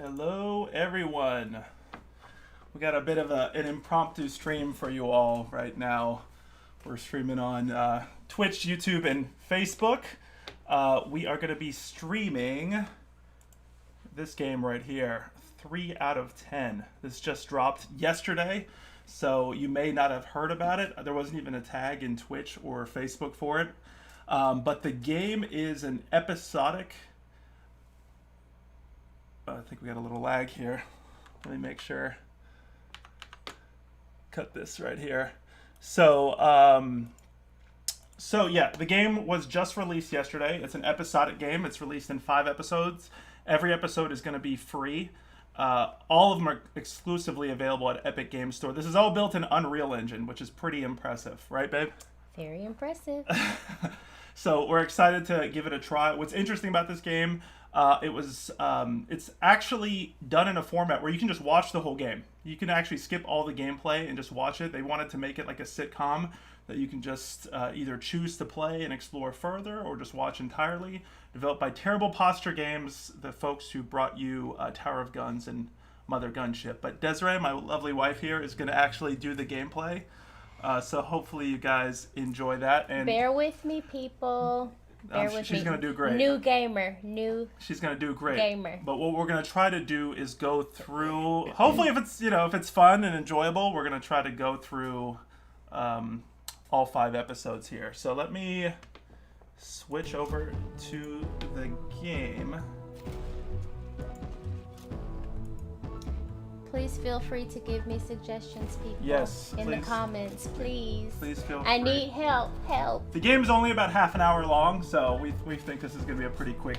Hello, everyone. We got a bit of an impromptu stream for you all right now. We're streaming on Twitch, YouTube, and Facebook. We are going to be streaming this game right here, 3 out of 10. This just dropped yesterday, so you may not have heard about it. There wasn't even a tag in Twitch or Facebook for it. But the game is an episodic... I think we got a little lag here. Let me make sure. Cut this right here. So yeah, the game was just released yesterday. It's an episodic game. It's released in 5 episodes. Every episode is going to be free. All of them are exclusively available at Epic Games Store. This is all built in Unreal Engine, which is pretty impressive, right, babe? Very impressive. So we're excited to give it a try. What's interesting about this game, it's actually done in a format where you can just watch the whole game. You can actually skip all the gameplay and just watch it. They wanted to make it like a sitcom that you can just either choose to play and explore further or just watch entirely. Developed by Terrible Posture Games, the folks who brought you Tower of Guns and Mother Gunship. But Desiree, my lovely wife here, is going to actually do the gameplay. So hopefully you guys enjoy that. And bear with me, people. She's going to do great. New gamer. She's going to do great. Gamer. But what we're going to try to do is go through, hopefully if it's fun and enjoyable, we're going to try to go through all 5 episodes here. So let me switch over to the game. Please feel free to give me suggestions, people. Yes, in the comments, please. Please feel free. I need help. The game is only about half an hour long, so we think this is going to be a pretty quick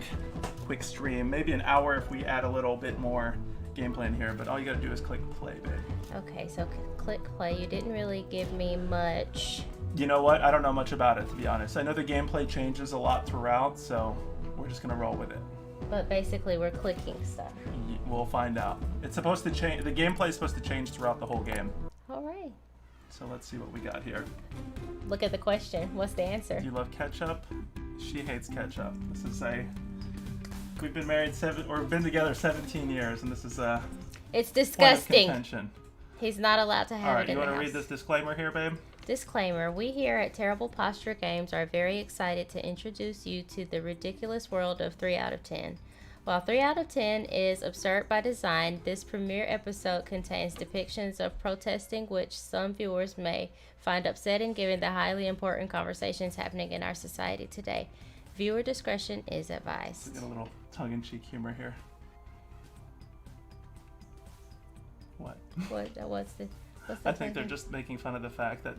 stream. Maybe an hour if we add a little bit more gameplay in here, but all you got to do is click play, babe. Okay, so click play. You didn't really give me much. You know what? I don't know much about it, to be honest. I know the gameplay changes a lot throughout, so we're just going to roll with it. But basically, we're clicking stuff. We'll find out. It's supposed to change. The gameplay is supposed to change throughout the whole game. All right. So let's see what we got here. Look at the question. What's the answer? Do you love ketchup? She hates ketchup. This is we've been married been together 17 years, and this is a it's disgusting. Point of contention. He's not allowed to have All right, it in the house. you want to read this disclaimer here, babe? Disclaimer, we here at Terrible Posture Games are very excited to introduce you to the ridiculous world of 3 out of 10. While 3 out of 10 is absurd by design, this premiere episode contains depictions of protesting which some viewers may find upsetting given the highly important conversations happening in our society today. Viewer discretion is advised. We got a little tongue-in-cheek humor here. What? What's the I think they're just making fun of the fact that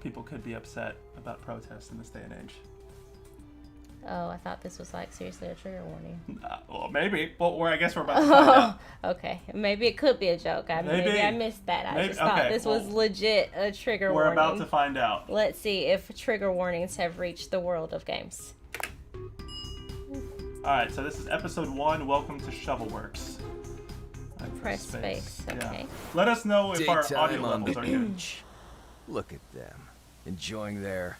people could be upset about protests in this day and age. Oh, I thought this was like seriously a trigger warning. Well, maybe. Well, I guess we're about to find out. Okay, maybe it could be a joke. Maybe I missed that. I just thought this was legit a trigger warning. We're about to find out. Let's see if trigger warnings have reached the world of games. All right, so this is episode 1. Welcome to Shovelworks. Press space. Okay. Yeah. Let us know if our audio levels are good. Look at them, enjoying their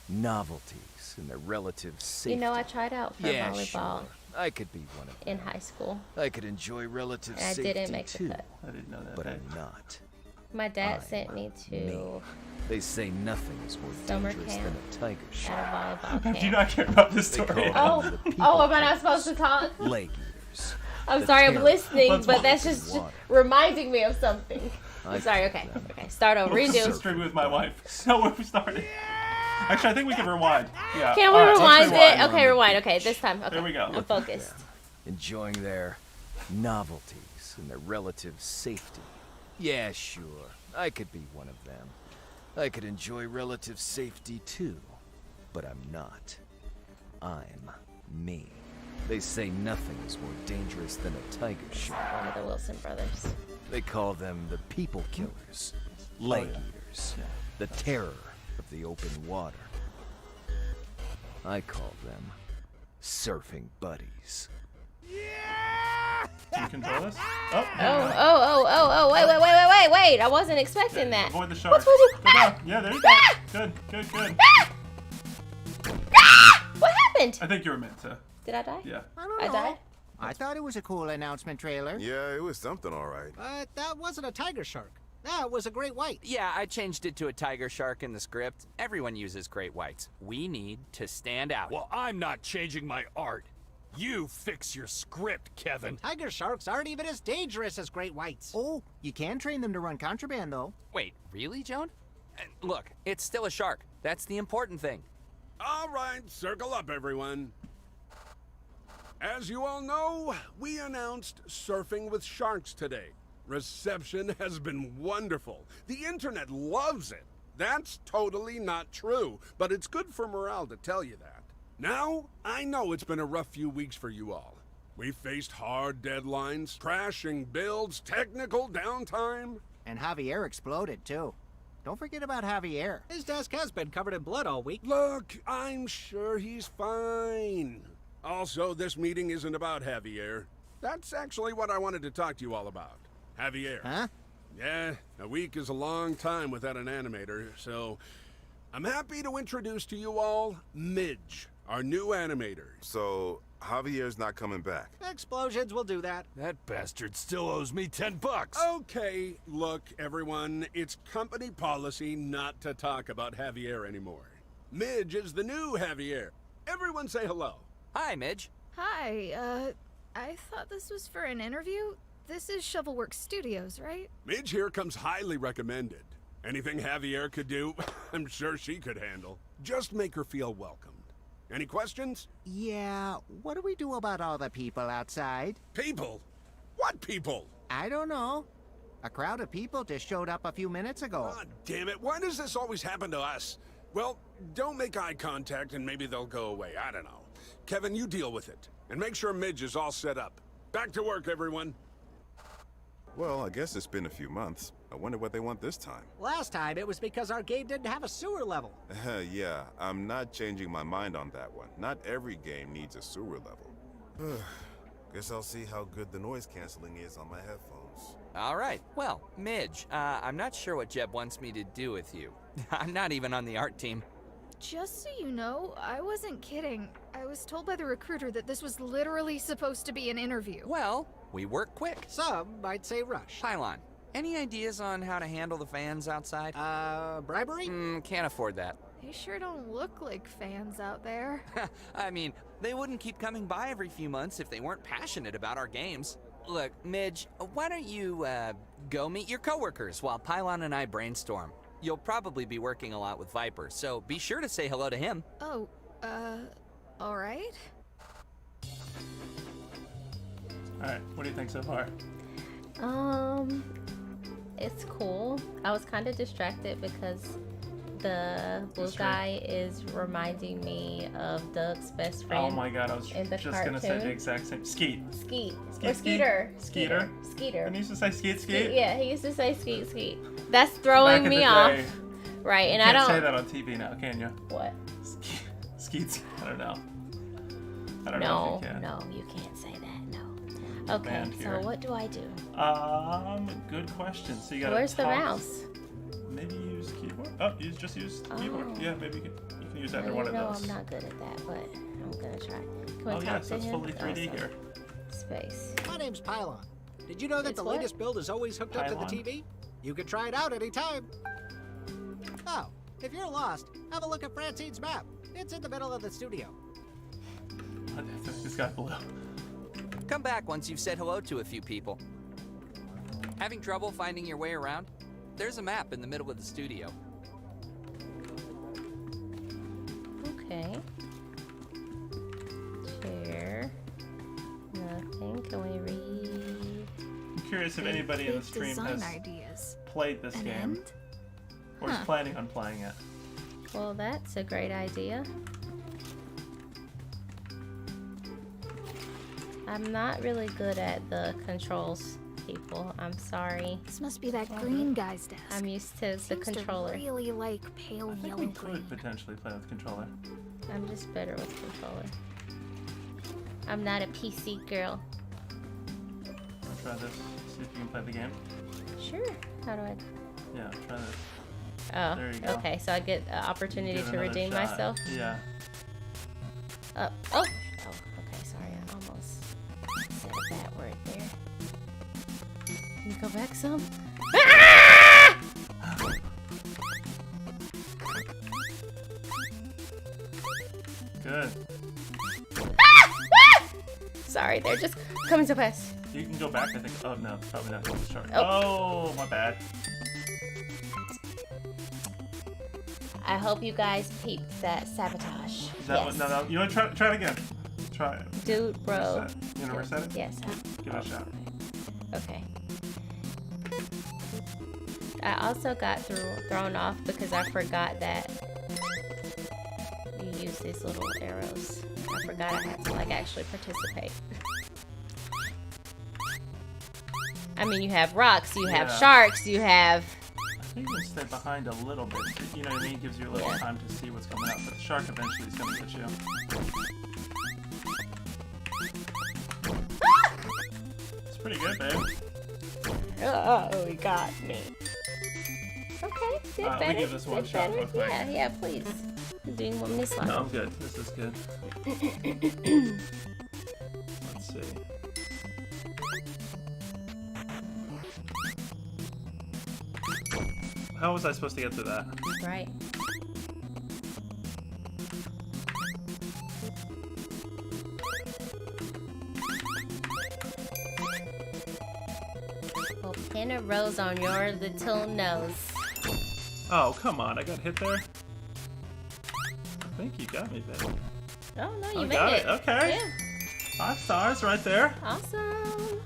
novelties and their relative safety. You know, I tried out for volleyball. Sure. I could be one of them. In high school. I could enjoy relative and safety I didn't make too, the cut. I didn't know that. but I'm not. My dad sent me to They say nothing is more summer dangerous camp than a tiger shark. at a volleyball camp. Do you not care about this They story? call them the people am I not supposed to talk? leg eaters. I'm The sorry, I'm terror listening, Let's but walk that's in just water. reminding me of something. I I'm sorry, call okay. them Okay, start over. Redo. Stream with my wife. No, we're starting. Actually, I think we can rewind. Yeah. Can we All right, let's rewind it? Okay, rewind. Okay, this time. Okay. There we go. I'm focused. enjoying their novelties and their relative safety. Yeah, sure, I could be one of them. I could enjoy relative safety too, but I'm not. I'm me. They say nothing is more dangerous than a tiger shark. One of the Wilson brothers. They call them the people killers, leg eaters, the terror of the open water. I call them surfing buddies. Can you control this? Oh, wait. I wasn't expecting that. Avoid the shark. What's Go. Yeah, there you go. Good. What happened? I think you were meant to. Did I die? Yeah. I died? I thought it was a cool announcement trailer. Yeah, it was something all right. But that wasn't a tiger shark. That was a great white. Yeah, I changed it to a tiger shark in the script. Everyone uses great whites. We need to stand out. Well, I'm not changing my art. You fix your script, Kevin. Tiger sharks aren't even as dangerous as great whites. Oh, you can train them to run contraband, though. Wait, really, Joan? Look, it's still a shark. That's the important thing. All right, circle up, everyone. As you all know, we announced Surfing with Sharks today. Reception has been wonderful. The internet loves it. That's totally not true, but it's good for morale to tell you that. Now, I know it's been a rough few weeks for you all. We faced hard deadlines, crashing builds, technical downtime. And Javier exploded, too. Don't forget about Javier. His desk has been covered in blood all week. Look, I'm sure he's fine. Also, this meeting isn't about Javier. That's actually what I wanted to talk to you all about. Javier. Huh? Yeah, a week is a long time without an animator, so I'm happy to introduce to you all Midge, our new animator. So, Javier's not coming back. Explosions will do that. That bastard still owes me $10. Okay, look, everyone, it's company policy not to talk about Javier anymore. Midge is the new Javier. Everyone say hello. Hi, Midge. Hi, I thought this was for an interview. This is Shovelworks Studios, right? Midge here comes highly recommended. Anything Javier could do, I'm sure she could handle. Just make her feel welcomed. Any questions? Yeah, what do we do about all the people outside? People? What people? I don't know. A crowd of people just showed up a few minutes ago. God damn it, why does this always happen to us? Well, don't make eye contact and maybe they'll go away, I don't know. Kevin, you deal with it. And make sure Midge is all set up. Back to work, everyone. Well, I guess it's been a few months. I wonder what they want this time. Last time it was because our game didn't have a sewer level. Yeah, I'm not changing my mind on that one. Not every game needs a sewer level. Guess I'll see how good the noise canceling is on my headphones. All right. Well, Midge, I'm not sure what Jeb wants me to do with you. I'm not even on the art team. Just so you know, I wasn't kidding. I was told by the recruiter that this was literally supposed to be an interview. Well, we work quick. Some might say rush. Pylon, any ideas on how to handle the fans outside? Bribery? Can't afford that. They sure don't look like fans out there. I mean, they wouldn't keep coming by every few months if they weren't passionate about our games. Look, Midge, why don't you, go meet your coworkers while Pylon and I brainstorm? You'll probably be working a lot with Viper, so be sure to say hello to him. Oh, alright. Alright, what do you think so far? It's cool. I was kind of distracted because the blue guy is reminding me of Doug's best friend. Oh my god, I was in the just gonna say the cartoon. exact same. Skeet. Skeet. Skeet, Or Skeeter. Skeeter. Skeeter. And he used to say Skeet, Skeet. Yeah, he used to say Skeet, Skeet. That's throwing Back in me the off. day. Right, and You I can't don't. say that on TV now, can you? What? Skeets. I don't know. I don't know No, if you can. no, you can't say that. No. Okay, Banned so here. what do I do? Good question. So you gotta Where's the toss- mouse? Maybe use keyboard. Oh, just use keyboard. Oh. Yeah, maybe you can use either Well, one you of know those. I'm not good at that, but I'm gonna try. Can we Oh talk yeah, to so it's him? fully 3D Awesome. here. Space. My name's Pylon. Did you know that It's the what? latest build is always hooked up to the Pylon? TV? You can try it out anytime. Oh, if you're lost, have a look at Francine's map. It's in the middle of the studio. This guy below. Come back once you've said hello to a few people. Having trouble finding your way around? There's a map in the middle of the studio. Okay. Chair. Nothing. Can we read? I'm curious if anybody in the stream design has ideas. played this An game end? or is Huh. planning on playing it. Well, that's a great idea. I'm not really good at the controls, people. I'm sorry. This must be that green guy's desk. I'm used to the Seems controller. to really like pale I think yellow we green. could potentially play with controller. I'm just better with controller. I'm not a PC girl. I'll try this. See if you can play the game. Sure. How do I? Yeah, try this. Oh, There you go. okay. So I get an opportunity Give it to another redeem shot. myself. Yeah. Oh. Okay. Sorry. I almost. back some. Ah! Good. Sorry, they're just coming so fast. You can go back, I think. Oh, no, probably not. Shark. Oh. Oh, my bad. I hope you guys peeped that sabotage. Is that what? No. You want to try it again? Try it. Dude, bro. Reset. You want to reset it? Yes. Give it a shot. Okay. I also got thrown off because I forgot that you use these little arrows. I forgot I had to like actually participate. I mean, you have rocks, you have sharks, you have... I think you can stay behind a little bit. You know what I mean? It gives you a little time to see what's coming up. But the shark eventually is going to get you. It's pretty good, babe. Oh, he got me. Okay, did better. Let me give this one a shot real quick. Yeah, please. Do you want me to slide? No, I'm good. This is good. Let's see. How was I supposed to get through that? Right. Well, pin a rose on your little nose. Oh, come on. I got hit there? I think you got me, babe. Oh, no, you made got it. Okay. Yeah. 5 stars right there. Awesome.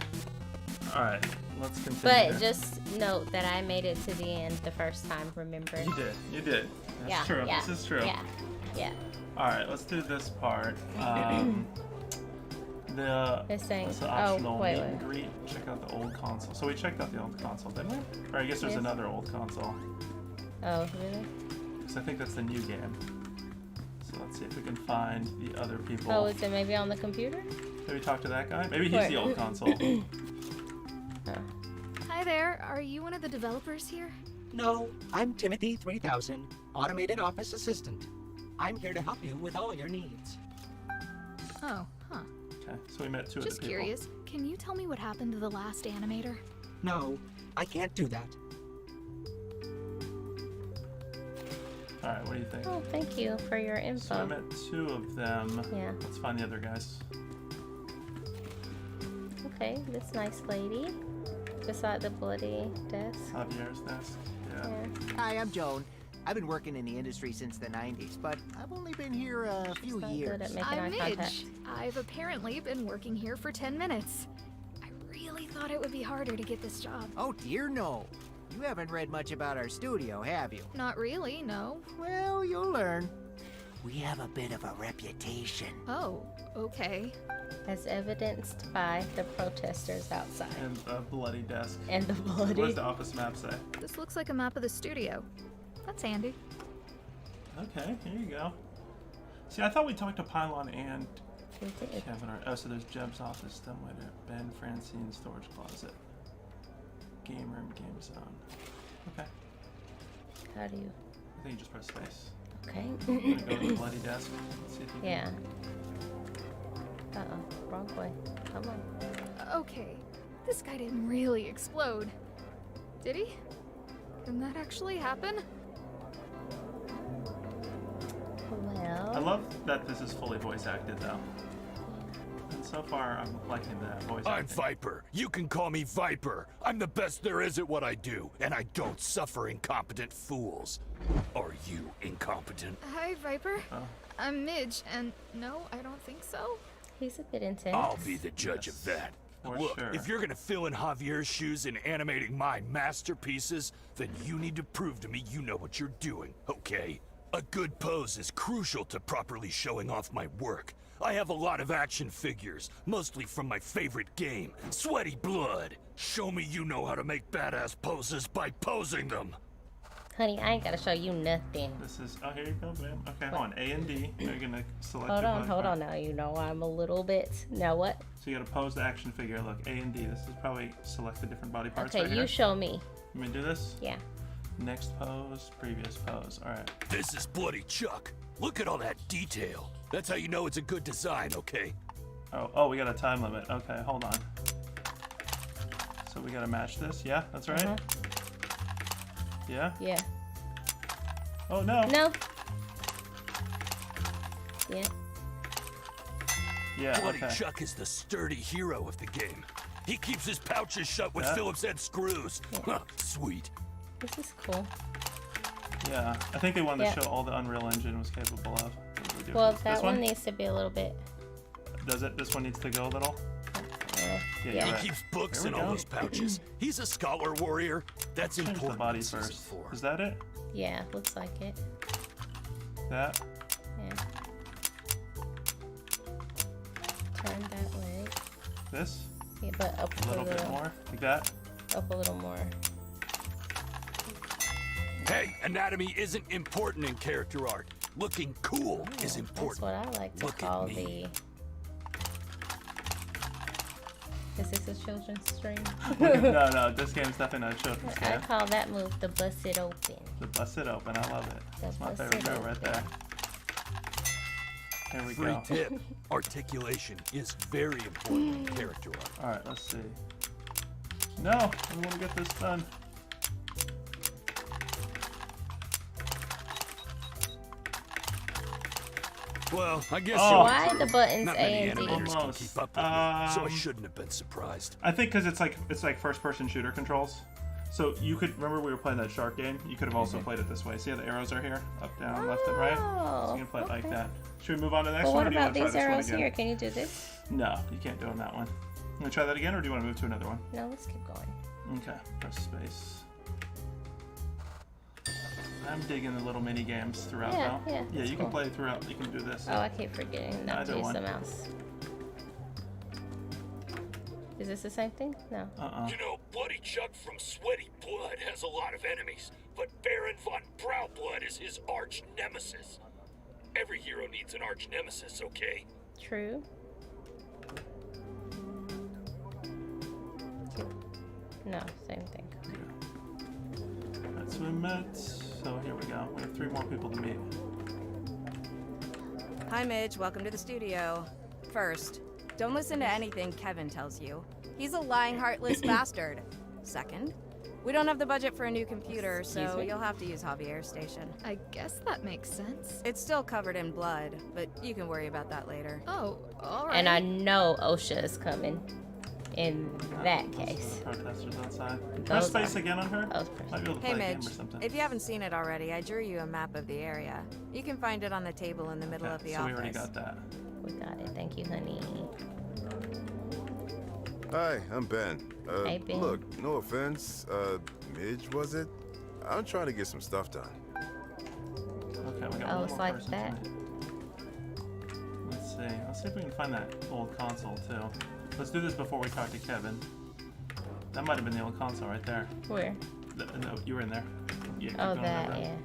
Alright, let's continue. But just note that I made it to the end the first time, remember? You did. That's true. Yeah, This is true. Yeah. Alright, let's do this part. It's saying, that's the optional wait. meet and greet. Check out the old console. So we checked out the old console, didn't we? Or I guess there's another old console. Oh, really? Because I think that's the new game. So let's see if we can find the other people. Oh, is it maybe on the computer? Maybe talk to that guy? Maybe he's the old console. Hi there. Are you one of the developers here? No, I'm Timothy 3000, Automated Office Assistant. I'm here to help you with all your needs. Oh, huh. Okay, so we met two of the Just people. curious. Can you tell me what happened to the last animator? No, I can't do that. Alright, what do you think? Oh, thank you for your info. So I met two of them. Yeah. Let's find the other guys. Okay, this nice lady beside the bloody desk. Javier's desk. Yeah. Hi, I'm Joan. I've been working in the industry since the 90s, but I've only been here a few Not years. good at making I'm eye contact. Midge. I've apparently been working here for 10 minutes. I really thought it would be harder to get this job. Oh dear, no. You haven't read much about our studio, have you? Not really, no. Well, you'll learn. We have a bit of a reputation. Oh, okay. As evidenced by the protesters outside. And a bloody desk. And the What bloody... does the office map say? This looks like a map of the studio. That's handy. Okay, here you go. See, I thought we talked to Pylon and We did. Kevin. Oh, so there's Jeb's office, dumbwaiter, Ben, Francine, storage closet, game room, game zone. Okay, How do you... I think you just press space. Okay. I'm gonna go to the bloody desk. Let's see if you can... Yeah. Uh-oh, wrong way. Come on. Okay, this guy didn't really explode. Did he? Can that actually happen? Well... I love that this is fully voice acted, though. And so far, I'm liking that voice I'm acting. Viper. You can call me Viper. I'm the best there is at what I do, and I don't suffer incompetent fools. Are you incompetent? Hi, Viper. Oh. I'm Midge, and no, I don't think so. He's a bit intense. I'll be the judge of that. For Look, sure. if you're gonna fill in Javier's shoes in animating my masterpieces, then you need to prove to me you know what you're doing, okay? A good pose is crucial to properly showing off my work. I have a lot of action figures, mostly from my favorite game, Sweaty Blood. Show me you know how to make badass poses by posing them. Honey, I ain't gotta show you nothing. This is... Oh, here you go, ma'am. Okay, hold on. A and D. You're gonna select Hold your on, body hold part. on now. You know I'm a little bit... Now what? So you gotta pose the action figure. Look, A and D. This is probably select the different body parts Okay, right you here. show me. You mean do this? Yeah. Next pose, previous pose. Alright. This is Bloody Chuck. Look at all that detail. That's how you know it's a good design, okay? Oh, we got a time limit. Okay, hold on. So we gotta match this. Yeah, that's right. Yeah. Yeah. Oh no. No. Yeah. Yeah. Bloody Okay. Chuck is the sturdy hero of the game. He keeps his pouches shut with Yeah. Phillips head screws. Huh, sweet. This is cool. Yeah. I think they wanted Yeah. to show all the Unreal Engine was capable of. What do we do? Well, This that one needs to be a little bit. Does it? This one needs to go a little. Yeah. Yeah. Yeah. You're right. He keeps books There in we all go. those pouches. He's a scholar warrior. That's Change the important body in Season first. 4. Is that it? Yeah, looks like it. That. Yeah. Turn that way. This. Yeah, but up A little bit more. Like that. Up a little more. Hey, anatomy isn't important in character art. Looking cool is That's important. what I like to Look at call me. the. Is this a children's stream? No, this game's definitely not a children's I game. call that move the bust it open. The bust it open. I love it. That's my bust favorite it move right open. there. There we Free go. tip. Articulation is very important in character art. All right, let's see. No, I want to get this done. Well, I guess Oh. you're Why the buttons not A many and D? animators can Almost. keep up with me, so I shouldn't have been surprised. I think because it's like first-person shooter controls. So you could remember we were playing that shark game. You could have also played it this way. See how the arrows are here, up, down, left, and right. So you can play it like okay. that. Should we move on to the next Well, one? what Or do you about want to try these this one arrows again? here? Can you do this? No, you can't do it on that one. Want to try that again, or do you want to move to another one? No, let's keep going. Okay, press space. I'm digging the little mini games throughout Yeah, now. yeah, Yeah, that's you can cool. play throughout. You can do this. Oh, I keep forgetting not Either to use one. the mouse. Is this the same thing? No. You know, Bloody Chuck from Sweaty Blood has a lot of enemies, but Baron von Browblood is his arch nemesis. Every hero needs an arch nemesis, okay? True. No, same thing. That's what we met. So here we go. We have 3 more people to meet. Hi, Midge. Welcome to the studio. First, don't listen to anything Kevin tells you. He's a lying, heartless bastard. Second, we don't have the budget for a new computer, Excuse so me? you'll have to use Javier's station. I guess that makes sense. It's still covered in blood, but you can worry about that later. Oh, alright. And I know OSHA is coming in that Those are case. the protesters outside. Those Press space are- again on her. those press- Might be able to Hey, play a game Midge. or something. If you haven't seen it already, I drew you a map of the area. You can find it on the table in the middle of the so we office. already got that. We got it. Thank you, honey. Hi, I'm Ben. Hey, Ben. Look, no offense. Midge, was it? I'm trying to get some stuff done. Okay, we got Oh, one it's more like person that. to meet. Let's see. Let's see if we can find that old console too. Let's do this before we talk to Kevin. That might have been the old console right there. Where? No, you were in there. Yeah, keep Oh, going that, over. yeah.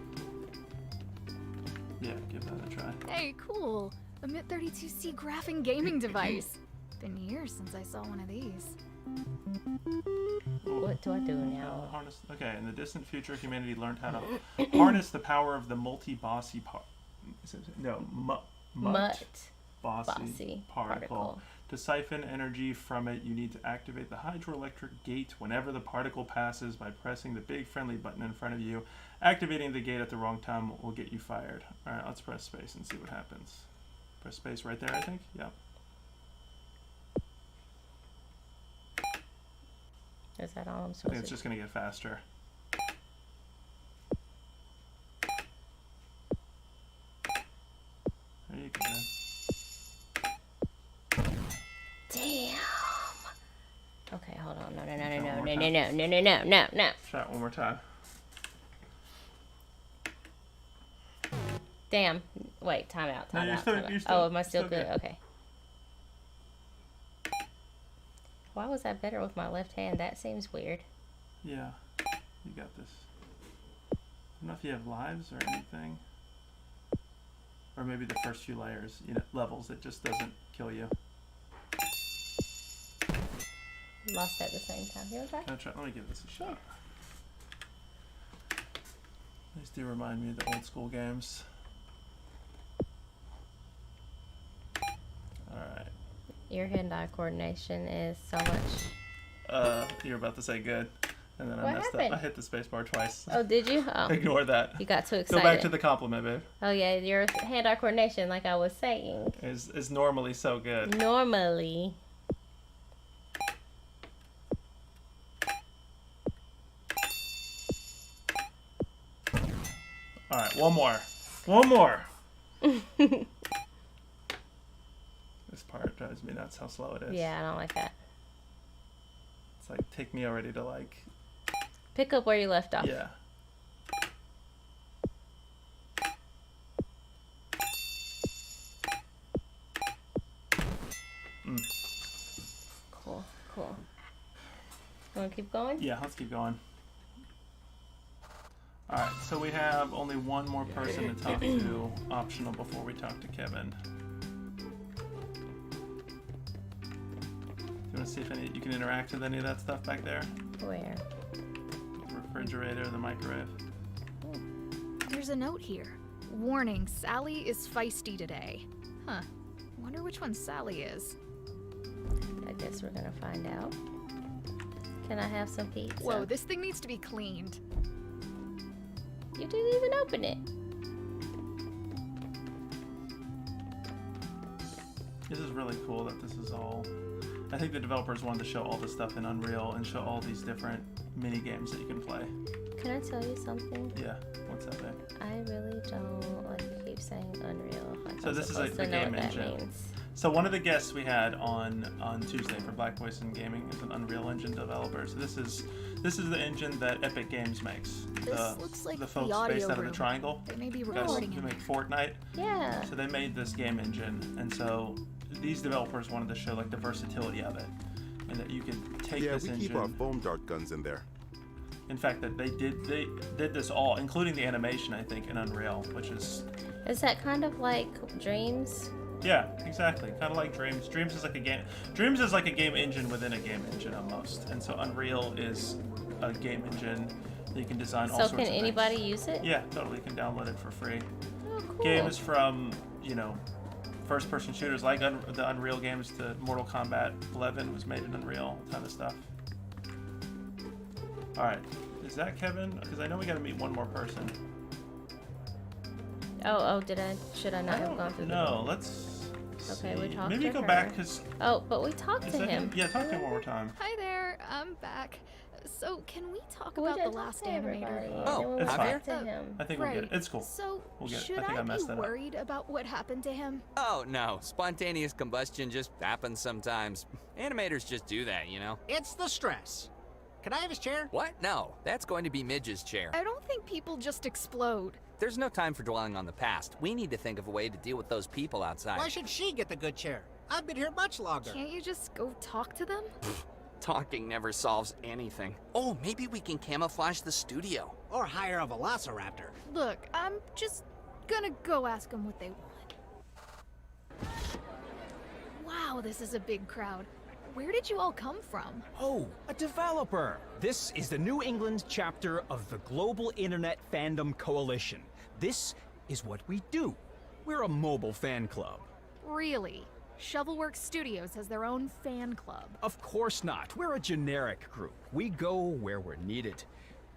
Yeah, give that a try. Hey, cool. A MIT-32C graphing gaming device. Been years since I saw one of these. What do I do now? Harness. Okay, in the distant future, humanity learned how to harness the power of the multi-bossy part. No, Mutt. bossy, Bossy particle. particle. To siphon energy from it, you need to activate the hydroelectric gate whenever the particle passes by pressing the big friendly button in front of you. Activating the gate at the wrong time will get you fired. Alright, let's press space and see what happens. Press space right there, I think? Yep. Is that all I'm I think supposed it's to just going to get faster. There you go, man. Damn. Okay, hold on. No, no, no, Okay, no, one no, more no, time. no, no, no, no, no, no. Try it one more time. Damn. Wait, time out, No, time you're out, still- time out. you're still- Oh, am I still still good? good. Okay. Why was that better with my left hand? That seems weird. Yeah, you got this. I don't know if you have lives or anything. Or maybe the first few layers, levels, it just doesn't kill you. Lost at the same time. You want to try? Let me give this a shot. These do remind me of the old school games. Alright. Your hand-eye coordination is so much. you were about to say good, and then I What messed happened? up. I hit the spacebar twice. Oh, did you? Oh. Ignore that. You got too Go excited. back to the compliment, babe. Oh yeah, your hand-eye coordination, like I was saying. Is normally so good. Normally. All right, one more. One more. This part drives me nuts how slow it is. Yeah, I don't like that. It's like, take me already to like... Pick up where you left off. Yeah. Cool, cool. Want to keep going? Yeah, let's keep going. Alright, so we have only one more person to talk to, optional, before we talk to Kevin. Do you want to see if you can interact with any of that stuff back there? Where? The refrigerator, the microwave. There's a note here. Warning, Sally is feisty today. Huh. Wonder which one Sally is. I guess we're gonna find out. Can I have some pizza? Whoa, this thing needs to be cleaned. You didn't even open it. This is really cool that this is all... I think the developers wanted to show all this stuff in Unreal and show all these different mini games that you can play. Can I tell you something? Yeah, what's up, babe? I really don't like to keep saying Unreal. Like So I'm this is supposed like to the know game what that engine. means. So one of the guests we had on Tuesday for Black Voice and Gaming is an Unreal Engine developer. So this is the engine that Epic Games makes. This looks like the the folks audio based out of the room. Triangle. They may be Guys recording who it. make Fortnite. Yeah. So they made this game engine, and so these developers wanted to show like the versatility of it, and that you could take Yeah, this we engine. keep our foam dart guns in there. In fact, that they did this all, including the animation, I think, in Unreal, which is... Is that kind of like Dreams? Yeah, exactly. Kind of like Dreams. Dreams is like a game. Dreams is like a game engine within a game engine almost, and so Unreal is a game engine that you can design all So sorts of can things. anybody use it? Yeah, totally. You can download it for free. Oh, cool. Games from, first-person shooters like the Unreal games to Mortal Kombat 11 was made in Unreal. A ton of stuff. All right, is that Kevin? Because I know we got to meet one more person. Oh, should I not have gone through the No, door? let's. Okay, we see. talked Maybe to go her. back because. Oh, but we talked Is to that him. Yeah, talk to him one more time. Hi there, I'm back. So, can we talk We about did the talk Last to everybody, Animator? and Oh, then we it's talked fine. to him. I think we'll get it. It's cool. So, We'll get it. should I think I be messed that up. worried about what happened to him? Oh, no. Spontaneous combustion just happens sometimes. Animators just do that, you know? It's the stress. Can I have his chair? What? No, that's going to be Midge's chair. I don't think people just explode. There's no time for dwelling on the past. We need to think of a way to deal with those people outside. Why should she get the good chair? I've been here much longer. Can't you just go talk to them? Talking never solves anything. Oh, maybe we can camouflage the studio. Or hire a velociraptor. Look, I'm just gonna go ask them what they want. Wow, this is a big crowd. Where did you all come from? Oh, a developer. This is the New England chapter of the Global Internet Fandom Coalition. This is what we do. We're a mobile fan club. Really? Shovelworks Studios has their own fan club. Of course not. We're a generic group. We go where we're needed.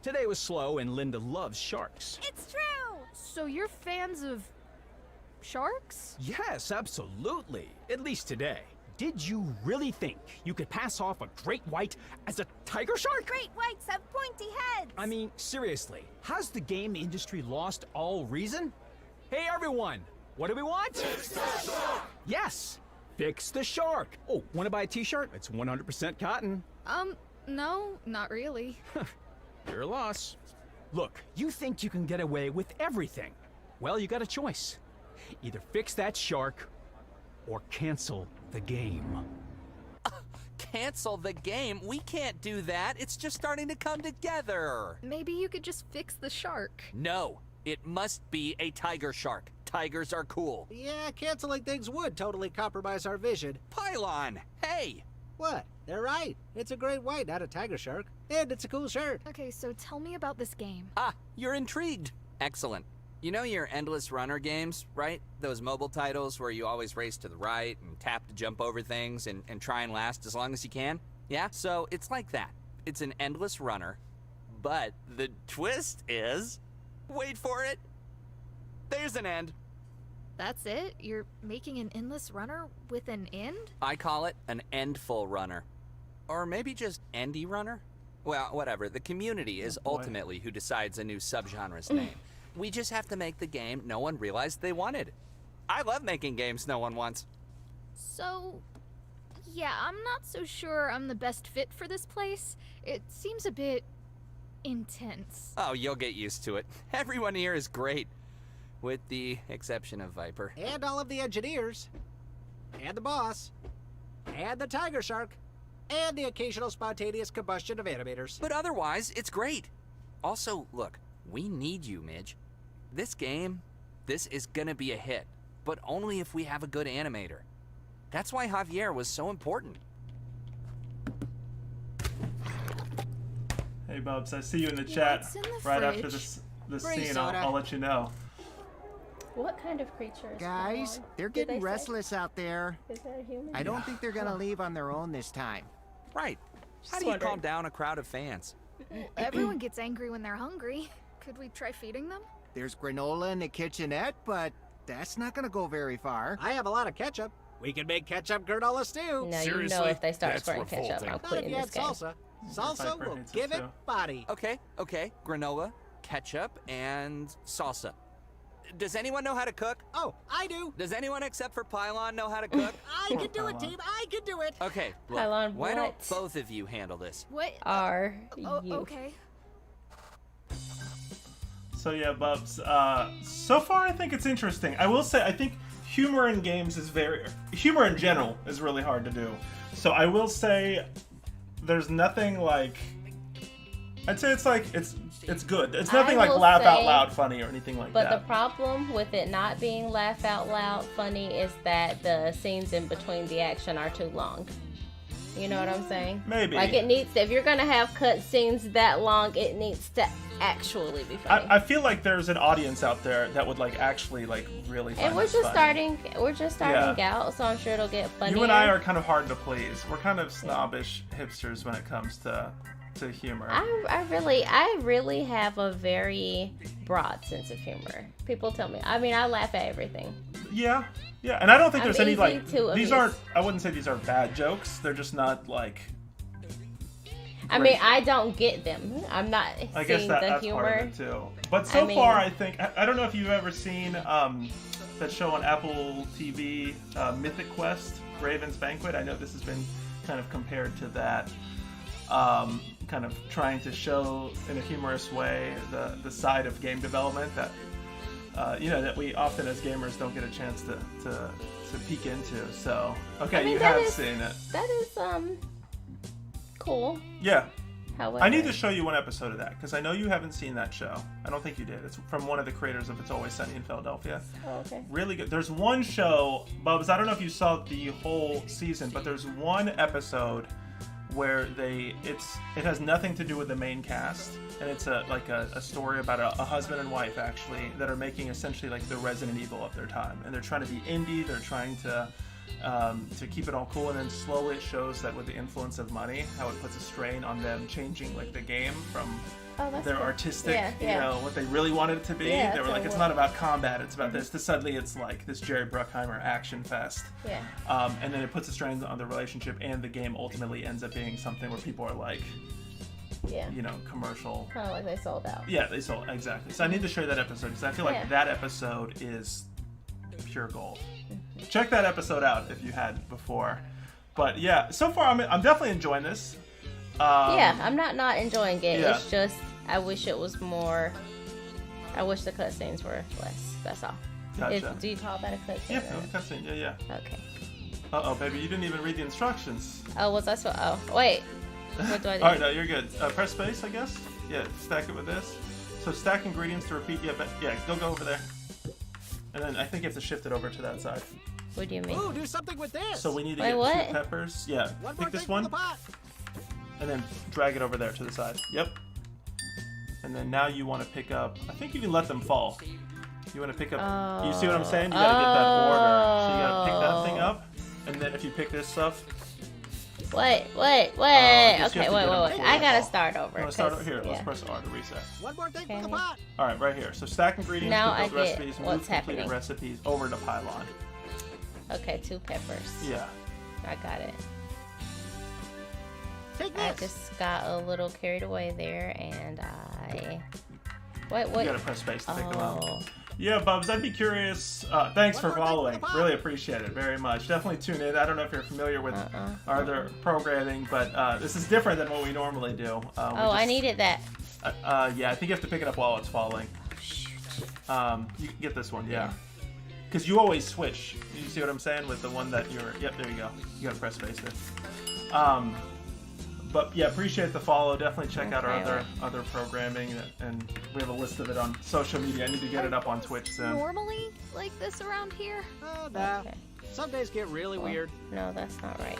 Today was slow and Linda loves sharks. It's true! So you're fans of sharks? Yes, absolutely. At least today. Did you really think you could pass off a great white as a tiger shark? Great whites have pointy heads! I mean, seriously, has the game industry lost all reason? Hey everyone, what do we want? Fix the shark! Yes, fix the shark. Oh, wanna buy a t-shirt? It's 100% cotton. No, not really. Your loss. Look, you think you can get away with everything. Well, you got a choice. Either fix that shark or cancel the game. Cancel the game? We can't do that. It's just starting to come together. Maybe you could just fix the shark. No, it must be a tiger shark. Tigers are cool. Yeah, canceling things would totally compromise our vision. Pylon, hey! What? They're right. It's a great white, not a tiger shark. And it's a cool shirt. Okay, so tell me about this game. Ah, you're intrigued. Excellent. You know your endless runner games, right? Those mobile titles where you always race to the right and tap to jump over things and try and last as long as you can? Yeah, so it's like that. It's an endless runner, but the twist is, wait for it, there's an end. That's it? You're making an endless runner with an end? I call it an endful runner. Or maybe just endy runner? Well, whatever. The community is ultimately who decides a new subgenre's name. We just have to make the game no one realized they wanted. I love making games no one wants. So, yeah, I'm not so sure I'm the best fit for this place. It seems a bit intense. Oh, you'll get used to it. Everyone here is great. With the exception of Viper. And all of the engineers. And the boss. And the tiger shark. And the occasional spontaneous combustion of animators. But otherwise, it's great. Also, look, we need you, Midge. This game, this is gonna be a hit. But only if we have a good animator. That's why Javier was so important. Hey, Bubs, I see you in the chat. What's in the right after fridge? this Free scene. soda. I'll let you know. What kind of creature is Guys, Pylon? they're Did getting they say? restless out there. Is that a human? I don't think they're gonna leave on their own this time. Right. How do you calm down a crowd of fans? Everyone gets angry when they're hungry. Could we try feeding them? There's granola in the kitchenette, but that's not gonna go very far. I have a lot of ketchup. We can make ketchup granola stew. No, you know Seriously? if they start That's squirting ketchup, revolting. I'm Not if quitting you this add game. salsa. Salsa Viper will hates it give it too. body. Okay. Granola, ketchup, and salsa. Does anyone know how to cook? Oh, I do. Does anyone except for Pylon know how to cook? I can do it, team. I can do it. Okay, look, Pylon, why don't what? both of you handle this? What? Are Oh, you? okay. So yeah, Bubs. So far, I think it's interesting. I will say, I think humor in games is humor in general is really hard to do. So I will say, there's nothing like. I'd say it's like it's good. It's nothing like will laugh out say- loud funny or anything like But the that. problem with it not being laugh out loud funny is that the scenes in between the action are too long. You know what I'm saying? Maybe. Like it needs to, if you're gonna have cut scenes that long, it needs to actually be funny. I feel like there's an audience out there that would like actually like really find and we're this just funny. starting out, so I'm sure it'll get funnier. You and I are kind of hard to please. We're kind of snobbish hipsters when it comes to humor. I really have a very broad sense of humor. People tell me. I mean, I laugh at everything. Yeah, and I don't think I'm there's any easy like to these amuse. aren't. I wouldn't say these are bad jokes. They're just not like. I mean, I don't get them. I'm not I guess seeing that's the part humor. of it too. But so I mean- far, I think I don't know if you've ever seen that show on Apple TV, Mythic Quest, Raven's Banquet. I know this has been kind of compared to that. Kind of trying to show in a humorous way the side of game development that that we often as gamers don't get a chance to peek into. So okay, I mean, you that have is- seen it. That is cool. Yeah. However, I need to show you one episode of that because I know you haven't seen that show. I don't think you did. It's from one of the creators of It's Always Sunny in Philadelphia. Oh, okay. Really good. There's one show, Bubs, I don't know if you saw the whole season, but there's one episode where it has nothing to do with the main cast, and it's a story about a husband and wife actually that are making essentially like the Resident Evil of their time, and they're trying to be indie. They're trying to keep it all cool, and then slowly it shows that with the influence of money, how it puts a strain on them changing like the game from their artistic, what they really wanted it to be. Yeah, they were so like, it's what- not about combat, it's about this. To suddenly it's like this Jerry Bruckheimer action fest. Yeah. And then it puts a strain on the relationship, and the game ultimately ends up being something where people are like, Yeah. commercial. Kind of like they sold out. Yeah, they sold, exactly. So I need to show you that episode because I feel like Yeah. that episode is pure gold. Check that episode out if you had before. But yeah, so far I'm definitely enjoying this. Yeah, I'm not enjoying it. yeah. It's just I wish it was more. I wish the cutscenes were less. That's all. Gotcha. Do you call that a cutscene? Yeah, or- cutscene. Yeah. Okay. Uh-oh, baby, you didn't even read the instructions. Oh, was I supposed? Oh, wait. What do I do? All right, no, you're good. Press space, I guess. Yeah, stack it with this. So stack ingredients to repeat. Yeah, go over there. And then I think you have to shift it over to that side. What do you mean? Ooh, do something with this. So we need to Wait, get what? 2 peppers. Yeah, One more pick this drink from one, the pot. and then drag it over there to the side. Yep. And then now you want to pick up. I think you can let them fall. You want to pick up. You see what I'm saying? You gotta get that order. So you gotta pick that thing up, and then if you pick this stuff, Wait. guess you Okay, have to wait. get 'em I before gotta they fall. start over. Let's start 'cause- over here. Let's yeah. press R to reset. One more thing Okay. for the pot. All right, right here. So stack ingredients, Now build I get recipes, what's move completed happening. recipes over to pylon. Okay, 2 peppers. Yeah. I got it. Take I this. just got a little carried away there, and I. Wait, what? You gotta press space to pick them up. Oh. Yeah, Bubs, I'd be curious. Thanks for One more thing for following. the pot. Really appreciate it very much. Definitely tune in. I don't know if you're familiar with our other programming, but this is different than what we normally do. Oh, I needed that. Yeah, I think you have to pick it up while it's falling. Oh, shoot. You can get this one, yeah. Because you always switch. You see what I'm saying with the one that you're... Yep, there you go. You gotta press space there. But yeah, appreciate the follow. Definitely check out our other programming, and we have a list of it on social media. I need to get it up on Twitch soon. Normally like this around here? Oh, nah. Okay. Some days get really weird. No, that's not right.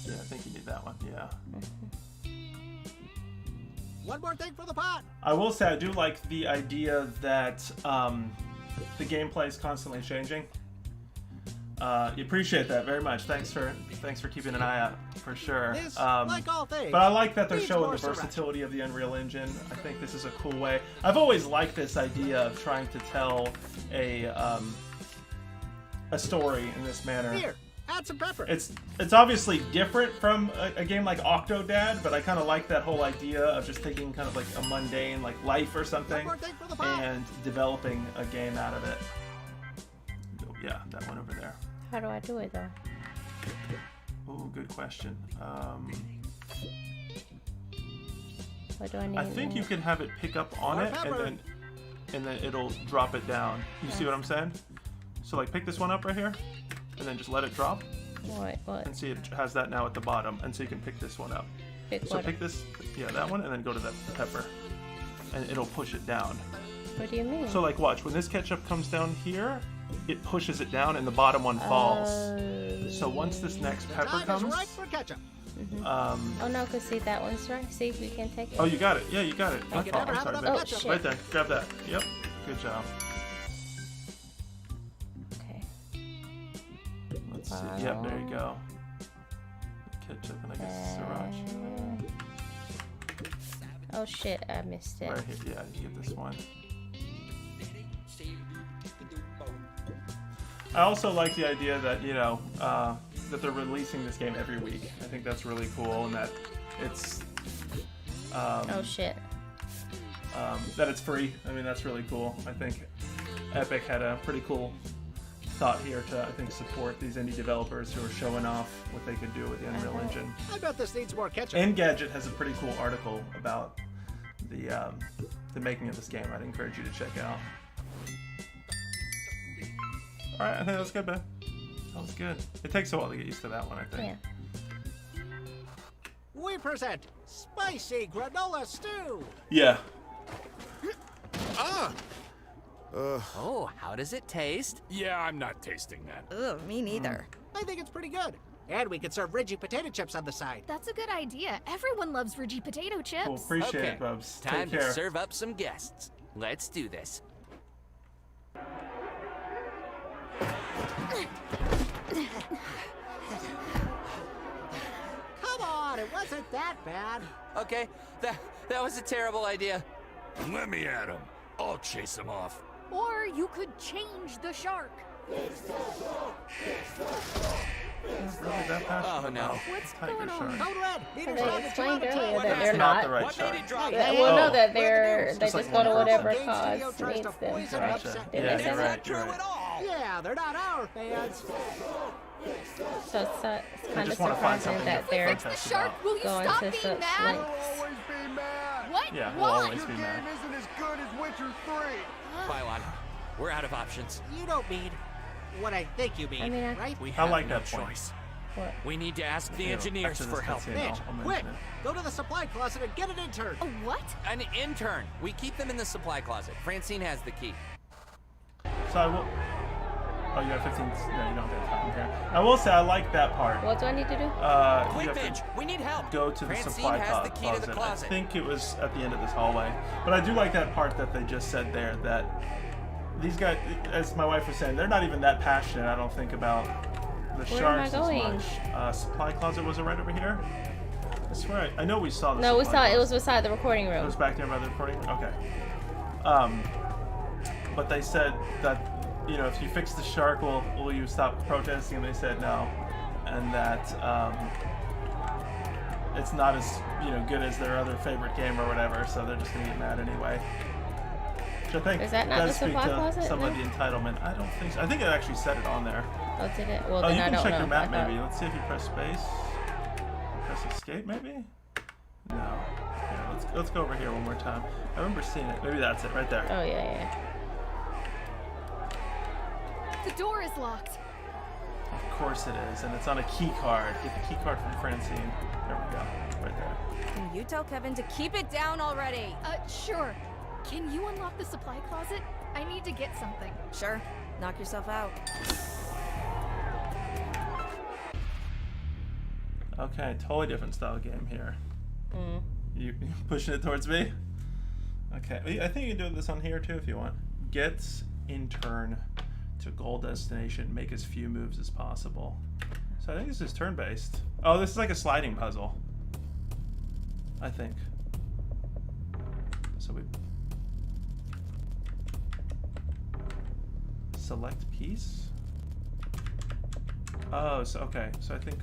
Yeah, I think you need that one. Yeah. One more thing for the pot. I will say I do like the idea that the gameplay is constantly changing. You appreciate that very much. Thanks for keeping an eye out for sure. This, like all things, but I like that they're needs showing more the versatility of the Unreal Engine. I think this is a cool way. I've always liked this idea of trying to tell a story in this manner. Here, add some pepper. It's obviously different from a game like Octodad, but I kind of like that whole idea of just taking kind of like a mundane like life or something One more thing for the pot. and developing a game out of it. Yeah, that one over there. How do I do it though? Oh, good question. What do I need? I think you can have it pick up on More it pepper. and then it'll drop it down. You see what I'm saying? So like pick this one up right here and then just let it drop What? and see it has that now at the bottom, and so you can pick this one up. So pick this, yeah, that one, and then go to that pepper and it'll push it down. What do you mean? So like watch, when this ketchup comes down here, it pushes it down and the bottom one falls. So once this next pepper Time is comes, right for ketchup. Oh no, cause see that one's right. See if we can take it. oh, you got it. Yeah, you got it. You can never have enough babe. ketchup. Right there. Grab that. Yep. Good job. Okay. Let's see. Yep, there you go. Ketchup and I guess sriracha. Oh shit, I missed it. Right here. Yeah, you get this one. I also like the idea that, you know, that they're releasing this game every week. I think that's really cool, and that it's Oh shit. that it's free. I mean, that's really cool. I think Epic had a pretty cool thought here to, I think, support these indie developers who are showing off what they could do with the Unreal Engine. I bet this needs more ketchup. Engadget has a pretty cool article about the making of this game. I'd encourage you to check out. All right, I think that was good, man. That was good. It takes a while to get used to that one, I think. Yeah. We present spicy granola stew. Yeah. Oh, how does it taste? Yeah, I'm not tasting that. Ugh, me neither. I think it's pretty good. And we could serve Reggie potato chips on the side. That's a good idea. Everyone loves Reggie potato chips. Cool. Appreciate Okay, it, Bubs. time Take to care. serve up some guests. Let's do this. Come on, it wasn't that bad. Okay, that was a terrible idea. Let me at him. I'll chase him off. Or you could change the shark. Really that passionate Oh, no. about What's Tiger going on? Shark. Code red. Meters They down to explained 2 out of 10. earlier that It's they're not not. the right shark. Well, no, that Oh. they Just just like go to one whatever Game cause studio tries needs to them. poison Right? upset. Did Yeah, they say you're that? right. You're right. Yeah, they're not our fans. So it's kind of just wanna find surprising something that to they're fix The shark, will you going stop to being such mad? lengths. What? Yeah, we'll Why? always be mad. isn't as good as Witcher 3. Pylon, we're out of options. You don't mean what I think you mean, I mean, right? We I have like no that point. choice. What? We need to ask the You know, engineers after this for help. cutscene, Midge, I'll quick! mention Go to the supply closet and get an intern. A what? An intern. We keep them in the supply closet. Francine has the key. it. So I will. Oh, you have 15. No, you don't have time here. I will say I like that part. What do I need to do? You Quick, have Midge, to we need help. go to the Francine supply has the key to the closet. closet. I think it was at the end of this hallway. But I do like that part that they just said there, that these guys, as my wife was saying, they're not even that passionate, I don't think, about The Where am I sharks going? is much. Supply closet was it right over here? I swear, I know we saw the No, we supply saw it was closet. beside the recording It room. was back there by the recording room? Okay. But they said that, you know, if you fix the shark, will you stop protesting? And they said no. And that it's not as, you know, good as their other favorite game or whatever, so they're just going to get mad anyway. Which I think Is that not does the speak supply to closet, some of no? the entitlement. I don't think so. I think it actually said it on there. Oh, did it? Well, Oh, then you I can don't check know. your map I thought- maybe. Let's see if you press space. Press escape maybe? No. Here, let's go over here one more time. I remember seeing it. Maybe that's it right there. Oh, yeah. The door is locked. Of course it is, and it's on a key card. Get the key card from Francine. There we go. Right there. Can you tell Kevin to keep it down already? Sure. Can you unlock the supply closet? I need to get something. Sure. Knock yourself out. Okay, totally different style game here. You pushing it towards me? Okay, I think you can do this on here too if you want. Get Intern to goal destination. Make as few moves as possible. So I think this is turn-based. Oh, this is like a sliding puzzle. I think. So we select piece. Oh, so okay. So I think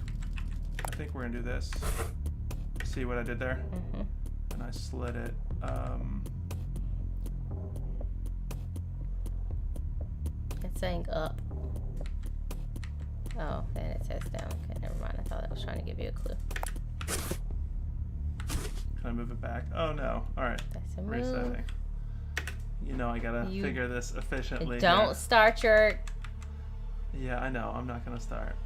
we're gonna do this. See what I did there? And I slid it. It's saying up. Oh, then it says down. Okay, never mind. I thought I was trying to give you a clue. Can I move it back? Oh no. Alright. That's a move. Resetting. You know I gotta figure this efficiently. Don't here. start your... Yeah, I know. I'm not gonna start.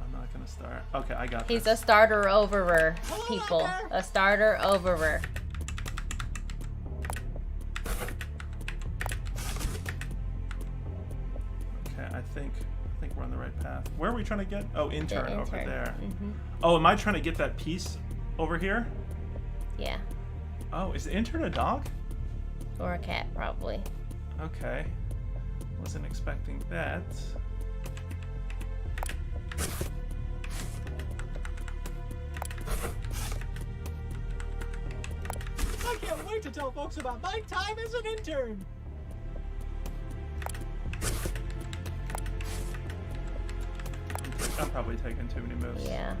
Okay, I got He's this. a starter overer, people. A starter overer. Okay, I think we're on the right path. Where are we trying to get? Oh, intern over Intern. there. Oh, am I trying to get that piece over here? Yeah. Oh, is the intern a dog? Or a cat, probably. Okay. Wasn't expecting that. I can't wait to tell folks about my time as an intern. I'm probably taking too many moves. Yeah.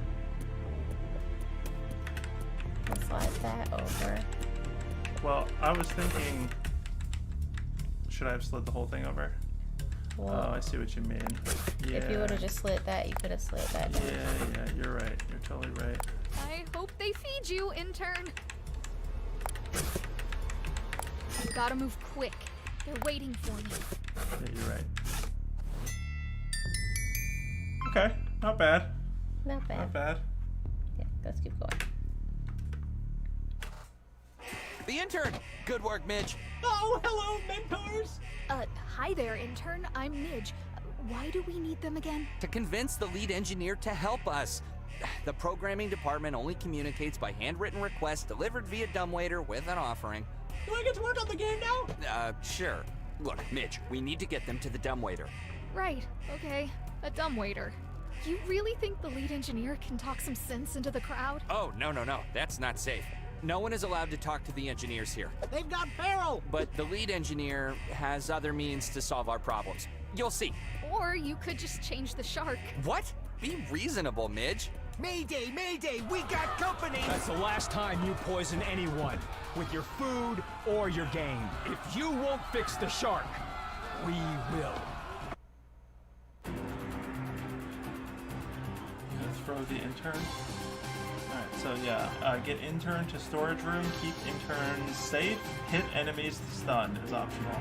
I'll slide that over. Well, I was thinking, should I have slid the whole thing over? Well, Oh, I see what you mean. Yeah. if you would have just slid that, you could have slid that down. Yeah, you're right. You're totally right. I hope they feed you, intern. You gotta move quick. They're waiting for you. Yeah, you're right. Okay, not bad. Not bad. Not bad. Yeah, let's keep going. The intern! Good work, Midge. Oh, hello, mentors. Hi there, intern. I'm Midge. Why do we need them again? To convince the lead engineer to help us. The programming department only communicates by handwritten requests delivered via dumbwaiter with an offering. Do I get to work on the game now? Sure. Look, Midge, we need to get them to the dumbwaiter. Right, okay. A dumbwaiter. You really think the lead engineer can talk some sense into the crowd? Oh, no. That's not safe. No one is allowed to talk to the engineers here. They've got Barrel. But the lead engineer has other means to solve our problems. You'll see. Or you could just change the shark. What? Be reasonable, Midge. Mayday, mayday, we got company. That's the last time you poison anyone with your food or your game. If you won't fix the shark, we will. You gonna throw the intern? Alright, so yeah, get intern to storage room, keep intern safe, hit enemies stunned is optional.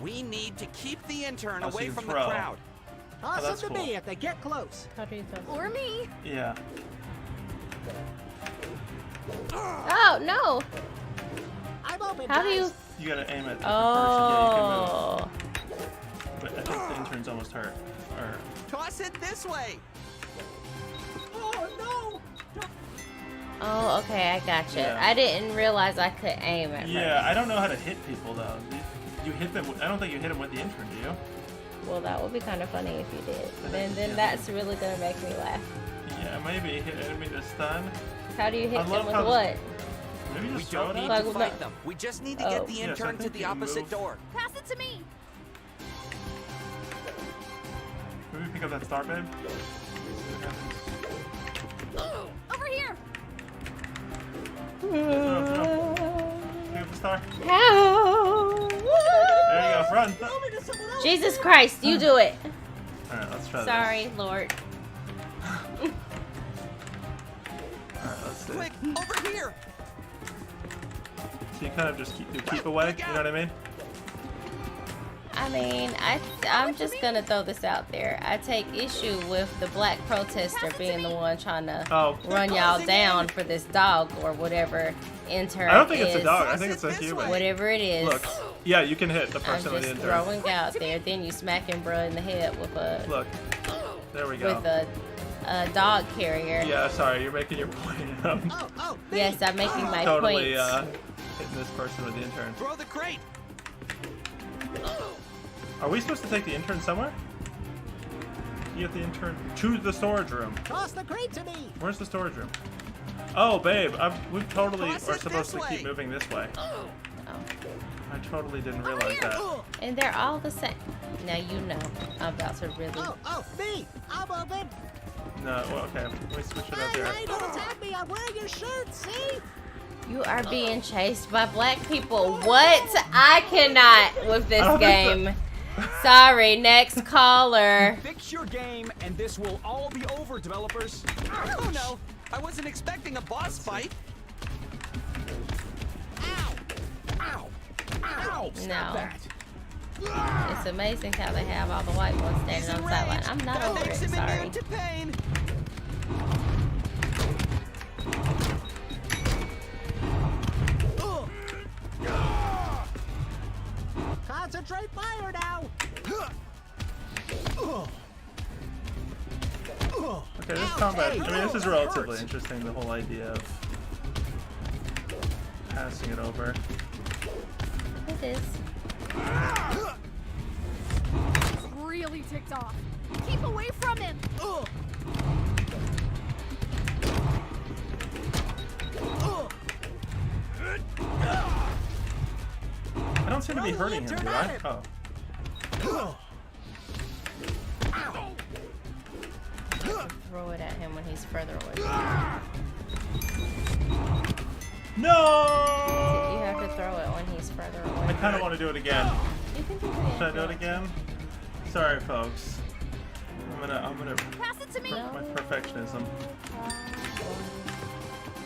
We need to keep the intern Oh, so away you from throw. the crowd. Toss that's them to cool. me if they get close. How do you throw? Or me. Yeah. Oh, no! I'm open. How do you... guys. You gotta aim at the Oh. person. Yeah, you can move. But I think the intern's almost hurt. Or Toss it this way. Oh no! Oh, okay, I gotcha. Yeah. I didn't realize I could aim at yeah, first. I don't know how to hit people though. You hit them. I don't think you hit them with the intern, do you? Well, that would be kind of funny if you did. Then that's really gonna make me laugh. Yeah, maybe hit enemy to stun. How do you hit I them love with how- what? Maybe We just throw don't it need up. to Like, fight them. We just need to Oh. get the Yes, I intern to think the you opposite move. door. Pass it to me. Maybe pick up that star, babe. Over here. Throw. Pick up the star. How? There you go. Run. Jesus Christ, you do it. All right, let's try this. Sorry, Lord. All right, let's see. Quick, over here. So you kind of just keep away. You know what I mean? I mean, I'm just gonna throw this out there. I take issue with the black protester being the one trying to run y'all down for this dog or whatever intern I don't think it's is. a dog. I think it's a human. Whatever it is. Look. Yeah, you can hit the I'm person with the just intern. throwing out there. Then you smacking bruh in the head with a Look. There we go. with a dog carrier. Yeah, sorry, you're making your point. Yes, I'm making my totally point. hitting this person with the intern. Throw the crate. Are we supposed to take the intern somewhere? You get the intern to the storage room. Toss the crate to me. Where's the storage room? Oh, babe, we totally Toss are it supposed to this keep way. moving this way. Oh. I totally didn't realize that. And they're all the same. Now you know I'm about to really. Oh, me. I'm moving. No, well, okay, let me switch it up there. Hey, don't attack me. I'm wearing your shirt. See? You are being chased by black people. What? I cannot with this game. Sorry, next caller. Fix your game, and this will all be over, developers. Oh no, I wasn't expecting a boss fight. Ow! Ow! Stop No. that. It's amazing how they have all the white ones standing on the sideline. I'm not That over makes it. him Sorry. immune to pain. Concentrate fire now. Okay, this combat, I mean, this is relatively interesting, the whole idea of passing it over. It is. Really ticked off. Keep away from him. I don't seem to be hurting him, do I? Oh. Throw it at him when he's further away. No! You have to throw it when he's further away. I kind of want to do it again. You can do it. Should I do it again? Sorry, folks. I'm gonna Pass it to me. my perfectionism.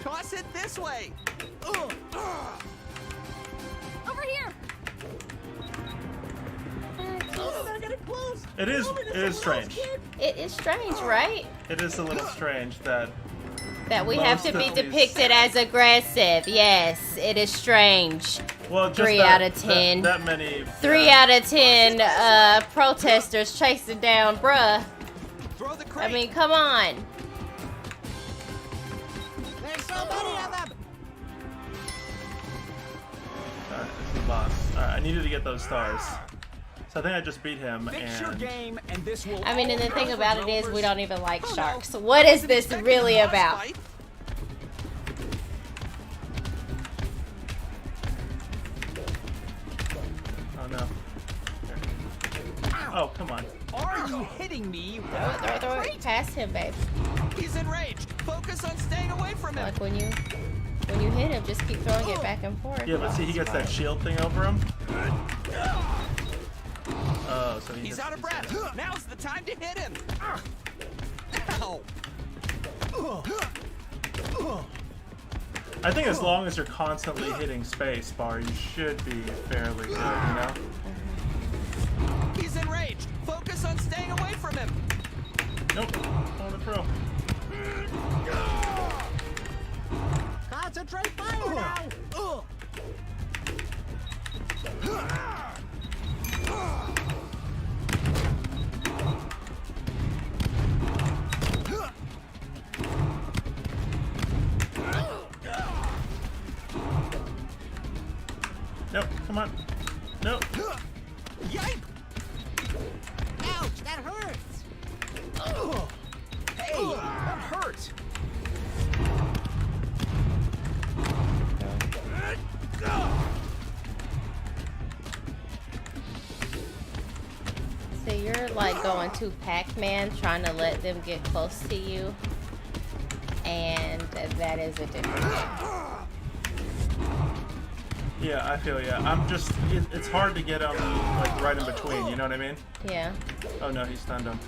Toss it this way. Over here. It is strange. It is strange, right? It is a little strange that That we have to most be of these- depicted as aggressive. Yes, it is strange. well, just 3 that, out of 10. That many. 3 out of 10 protesters chasing down bruh. Throw the crate. I mean, come on. There's so many of them. Alright, this is the boss. Alright, I needed to get those stars. So I think I just beat him, Fix your and game, and this will. I mean, and the all thing be about over, it is we developers. don't even like Oh, no. sharks. What is this Expecting really a boss about? fight. oh no. Oh, come on. Are you hitting me? Throw it past him, babe. He's enraged. Focus on staying away from him. Like when you hit him, just keep throwing it back and forth. Yeah, but see, he gets that shield thing over him. Oh, so He's hits out of these breath. guys. Now's the time to hit him. Ow. I think as long as you're constantly hitting space bar, you should be fairly good, you know? He's enraged. Focus on staying away from him. Nope. Hold it through. Concentrate fire now. Nope, come on. Nope. Yipe. Ouch, that hurts! Ugh. Hey, that hurt. So you're like going to Pac-Man, trying to let them get close to you, and that is a different game. Yeah, I feel ya. I'm just, it's hard to get him like right in between, you know what I mean? Yeah. Oh no, he stunned him.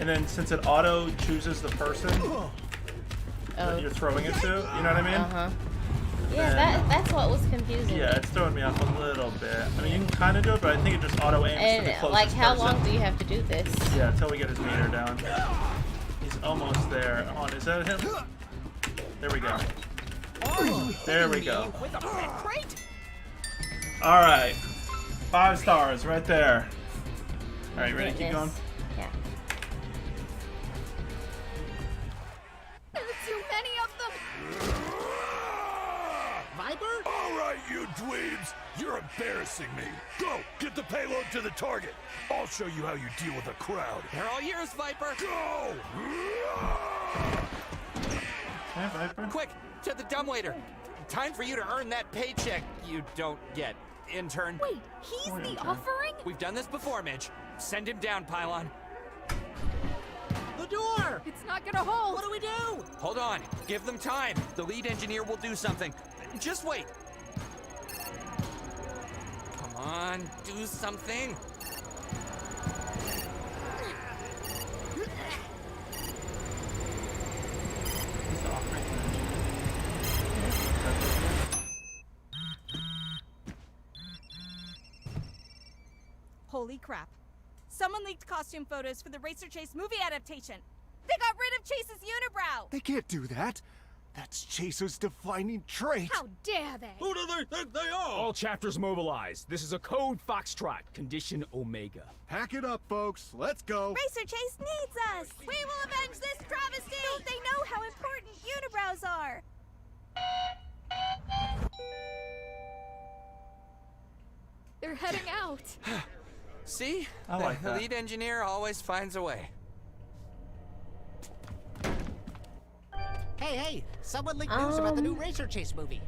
And then since it auto chooses the person that you're throwing it to, you know what I mean? Uh-huh. Yeah, that's what was confusing. Yeah, me. it's throwing me off a little bit. I mean, you can kind of do it, but I think it just auto aims to the And closest like, how person. long do you have to do this? Yeah, until we get his meter down. He's almost there. Hold on, is that him? There we go. There we go. With a pet crate? All right, 5 stars right there. All right, ready to keep going? Yeah. There are too many of them! Viper? All right, you dweebs. You're embarrassing me. Go, get the payload to the target. I'll show you how you deal with a crowd. They're all yours, Viper. Go! Yeah, Viper. Quick, to the dumbwaiter. Time for you to earn that paycheck you don't get, intern. Wait, he's Poor the intern. offering? We've done this before, Midge. Send him down, Pylon. The door! It's not gonna hold! What do we do? Hold on. Give them time. The lead engineer will do something. Just wait. Come on, do something. Holy crap. Someone leaked costume photos for the Racer Chase movie adaptation. They got rid of Chase's unibrow! They can't do that. That's Chaser's defining trait. How dare they? Who do they think they are? All chapters mobilized. This is a code Foxtrot, condition Omega. Pack it up, folks. Let's go. Racer Chase needs us! We will avenge this travesty! Don't they know how important unibrows are? They're heading out. See? I like the that. lead engineer always finds a way. Hey, someone leaked news about the new Racer Chase movie.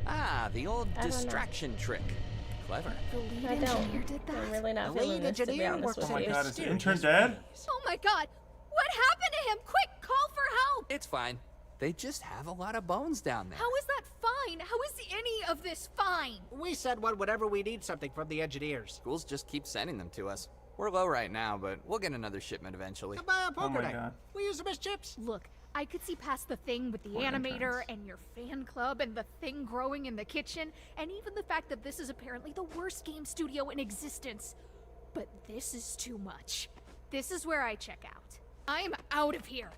Ah, the old I don't know. distraction trick. Clever. The lead I engineer don't. did that? I'm really not The feeling lead this, to be engineer honest works with Oh my you. god, is the mysterious intern dead? ways. Oh my god! What happened to him? Quick, call for help! It's fine. They just have a lot of bones down there. How is that fine? How is any of this fine? We send one whenever we need something from the engineers. Schools just keep sending them to us. We're low right now, but we'll get another shipment eventually. Come buy a poker my night. God. We use them as chips. Look, I could see past the thing with the Poor animator interns. and your fan club and the thing growing in the kitchen, and even the fact that this is apparently the worst game studio in existence. But this is too much. This is where I check out. I'm out of here.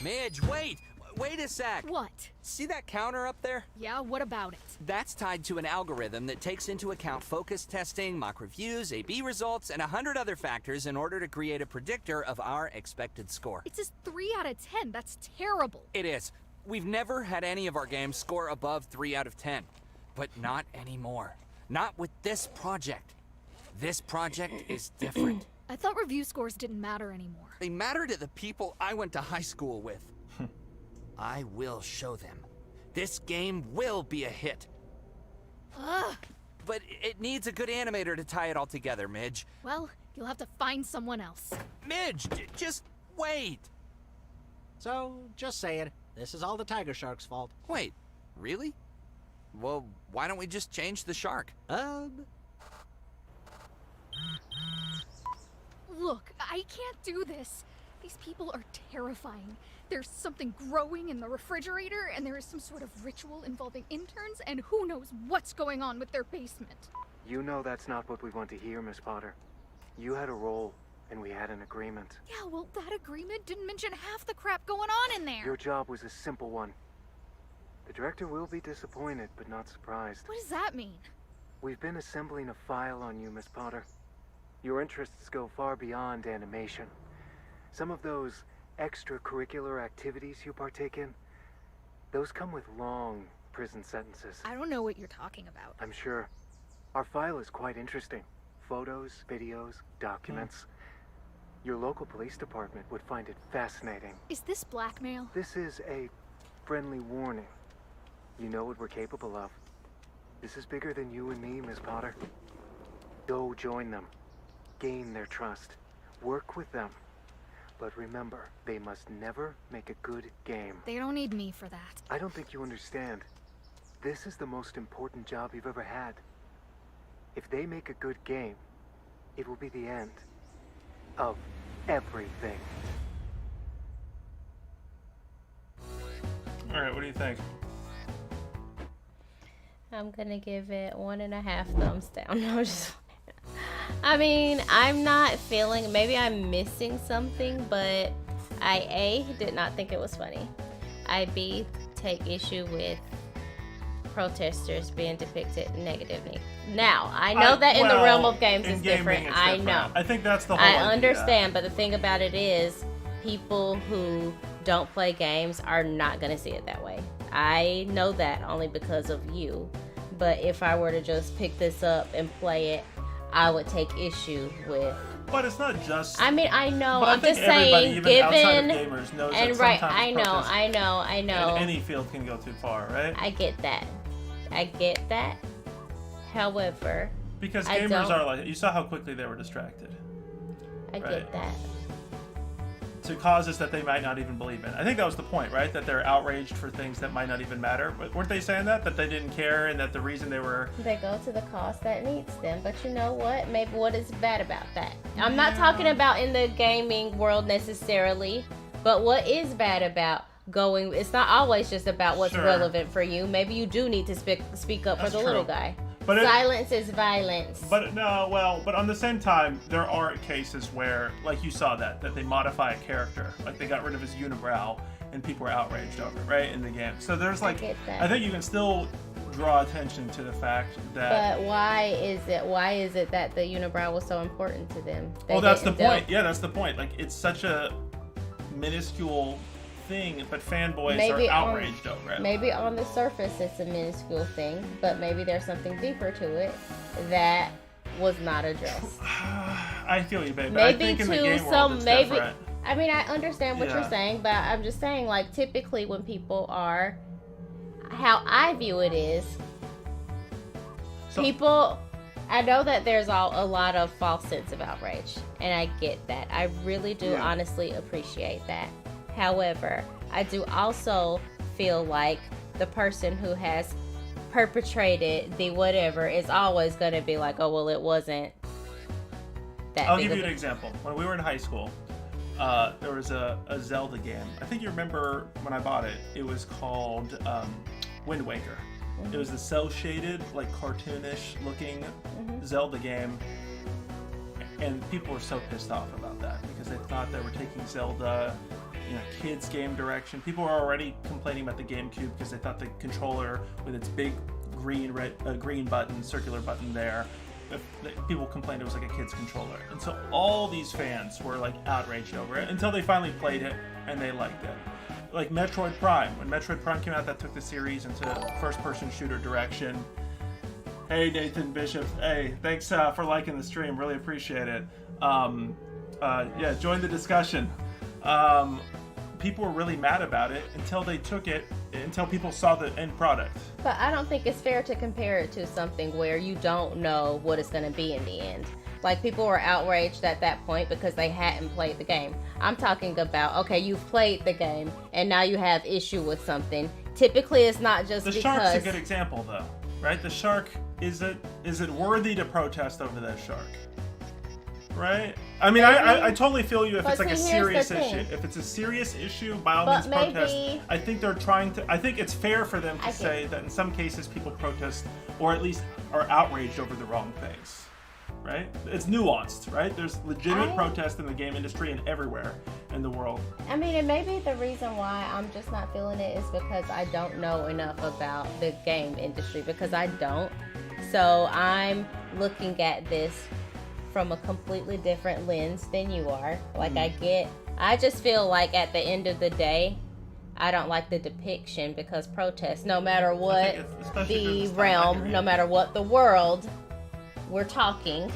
Midge, wait! Wait a sec! What? See that counter up there? Yeah, what about it? That's tied to an algorithm that takes into account focus testing, mock reviews, A/B results, and 100 other factors in order to create a predictor of our expected score. It says 3 out of 10. That's terrible. It is. We've never had any of our games score above 3 out of 10. But not anymore. Not with this project. This project is different. I thought review scores didn't matter anymore. They matter to the people I went to high school with. I will show them. This game will be a hit. Ugh. But it needs a good animator to tie it all together, Midge. Well, you'll have to find someone else. Midge, just wait. So, just saying, this is all the Tiger Shark's fault. Wait, really? Well, why don't we just change the shark? Look, I can't do this. These people are terrifying. There's something growing in the refrigerator, and there is some sort of ritual involving interns, and who knows what's going on with their basement. You know that's not what we want to hear, Miss Potter. You had a role, and we had an agreement. Yeah, well, that agreement didn't mention half the crap going on in there. Your job was a simple one. The director will be disappointed, but not surprised. What does that mean? We've been assembling a file on you, Miss Potter. Your interests go far beyond animation. Some of those extracurricular activities you partake in, those come with long prison sentences. I don't know what you're talking about. I'm sure. Our file is quite interesting. photos, videos, documents. Your local police department would find it fascinating. Is this blackmail? This is a friendly warning. You know what we're capable of. This is bigger than you and me, Miss Potter. Go join them. Gain their trust. Work with them. But remember, they must never make a good game. They don't need me for that. I don't think you understand. This is the most important job you've ever had. If they make a good game, it will be the end of everything. Alright, what do you think? I'm gonna give it 1.5 thumbs down. No, I mean, I'm not feeling, maybe I'm missing something, but I A, did not think it was funny. I B, take issue with protesters being depicted negatively. Now, I know that in the realm of games it's different. I know. I think that's the whole I idea. understand, but the thing about it is, people who don't play games are not going to see it that way. I know that only because of you. But if I were to just pick this up and play it, I would take issue with. But it's not just. I mean, I know. But I'm just saying, even outside of gamers knows and that right, sometimes I know. in any field can go too far, right? I get that. However, because gamers are like, you saw how quickly they were distracted. I get that. To causes that they might not even believe in. I think that was the point, right? That they're outraged for things that might not even matter. But weren't they saying that they didn't care, and that the reason they were... They go to the cause that needs them. But you know what? Maybe what is bad about that? I'm not talking about in the gaming world necessarily, but what is bad about going... It's not always just about what's relevant for you. Maybe you do need to speak up for the little guy. But silence is violence. But no, well, but on the same time, there are cases where, like you saw that they modify a character, like they got rid of his unibrow, and people were outraged over it, right, in the game. So there's like, I think you can still draw attention to the fact that. But why is it that the unibrow was so important to them? Well, that's the point. Yeah, that's the point. Like, it's such a minuscule thing, but fanboys are outraged over it. Maybe on the surface it's a minuscule thing, but maybe there's something deeper to it that was not addressed. I feel you, babe. Maybe I think in the game world it's different. I mean, I understand what you're saying, but I'm just saying, like, typically when people are, how I view it is, people, I know that there's a lot of false sense of outrage, and I get that. I really do honestly appreciate that. However, I do also feel like the person who has perpetrated the whatever is always going to be like, oh, well, it wasn't that I'll big give you an example. When we were in high school, there was a Zelda game. I think you remember when I bought it. It was called Wind Waker. It was the cel-shaded, like cartoonish looking Zelda game. And people were so pissed off about that because they thought they were taking Zelda kids game direction. People were already complaining about the GameCube because they thought the controller with its big green button, circular button there, people complained it was like a kid's controller. And so all these fans were like outraged over it until they finally played it and they liked it. Like Metroid Prime. When Metroid Prime came out, that took the series into first-person shooter direction. Hey, Nathan Bishop. Hey, thanks for liking the stream. Really appreciate it. Yeah, join the discussion. People were really mad about it until people saw the end product. But I don't think it's fair to compare it to something where you don't know what it's going to be in the end. Like, people were outraged at that point because they hadn't played the game. I'm talking about, okay, you've played the game and now you have issue with something. Typically, it's not just because... The shark's a good example, though, right? The shark, is it worthy to protest over that shark? Right? I mean, I totally feel you if it's like a serious issue. If it's a serious issue, by all means protest. I think they're trying to... I think it's fair for them to say that in some cases people protest, or at least are outraged over the wrong things. Right? It's nuanced, right? There's legitimate protest in the game industry and everywhere in the world. I mean, and maybe the reason why I'm just not feeling it is because I don't know enough about the game industry, because I don't. So I'm looking at this from a completely different lens than you are. Like, I just feel like at the end of the day, I don't like the depiction, because protest, no matter what the realm, no matter what the world, we're talking,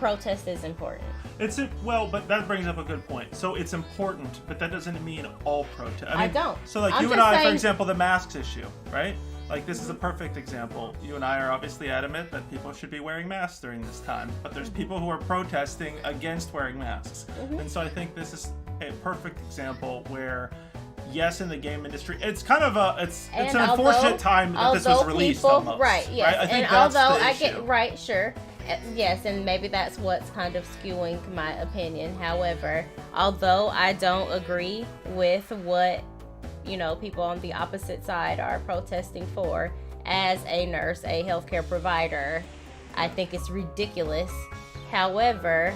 protest is important. But that brings up a good point. So it's important, but that doesn't mean all protest. I don't. So like I'm you and just I, for saying- example, the masks issue, right? Like this is a perfect example. You and I are obviously adamant that people should be wearing masks during this time, but there's people who are protesting against wearing masks. And so I think this is a perfect example where, yes, in the game industry, it's kind of it's an unfortunate time that this was released almost. Right, yes. Right? I think And that's although the I issue. get, right, sure. Yes, and maybe that's what's kind of skewing my opinion. However, although I don't agree with what, people on the opposite side are protesting for, as a nurse, a healthcare provider, I think it's ridiculous. However,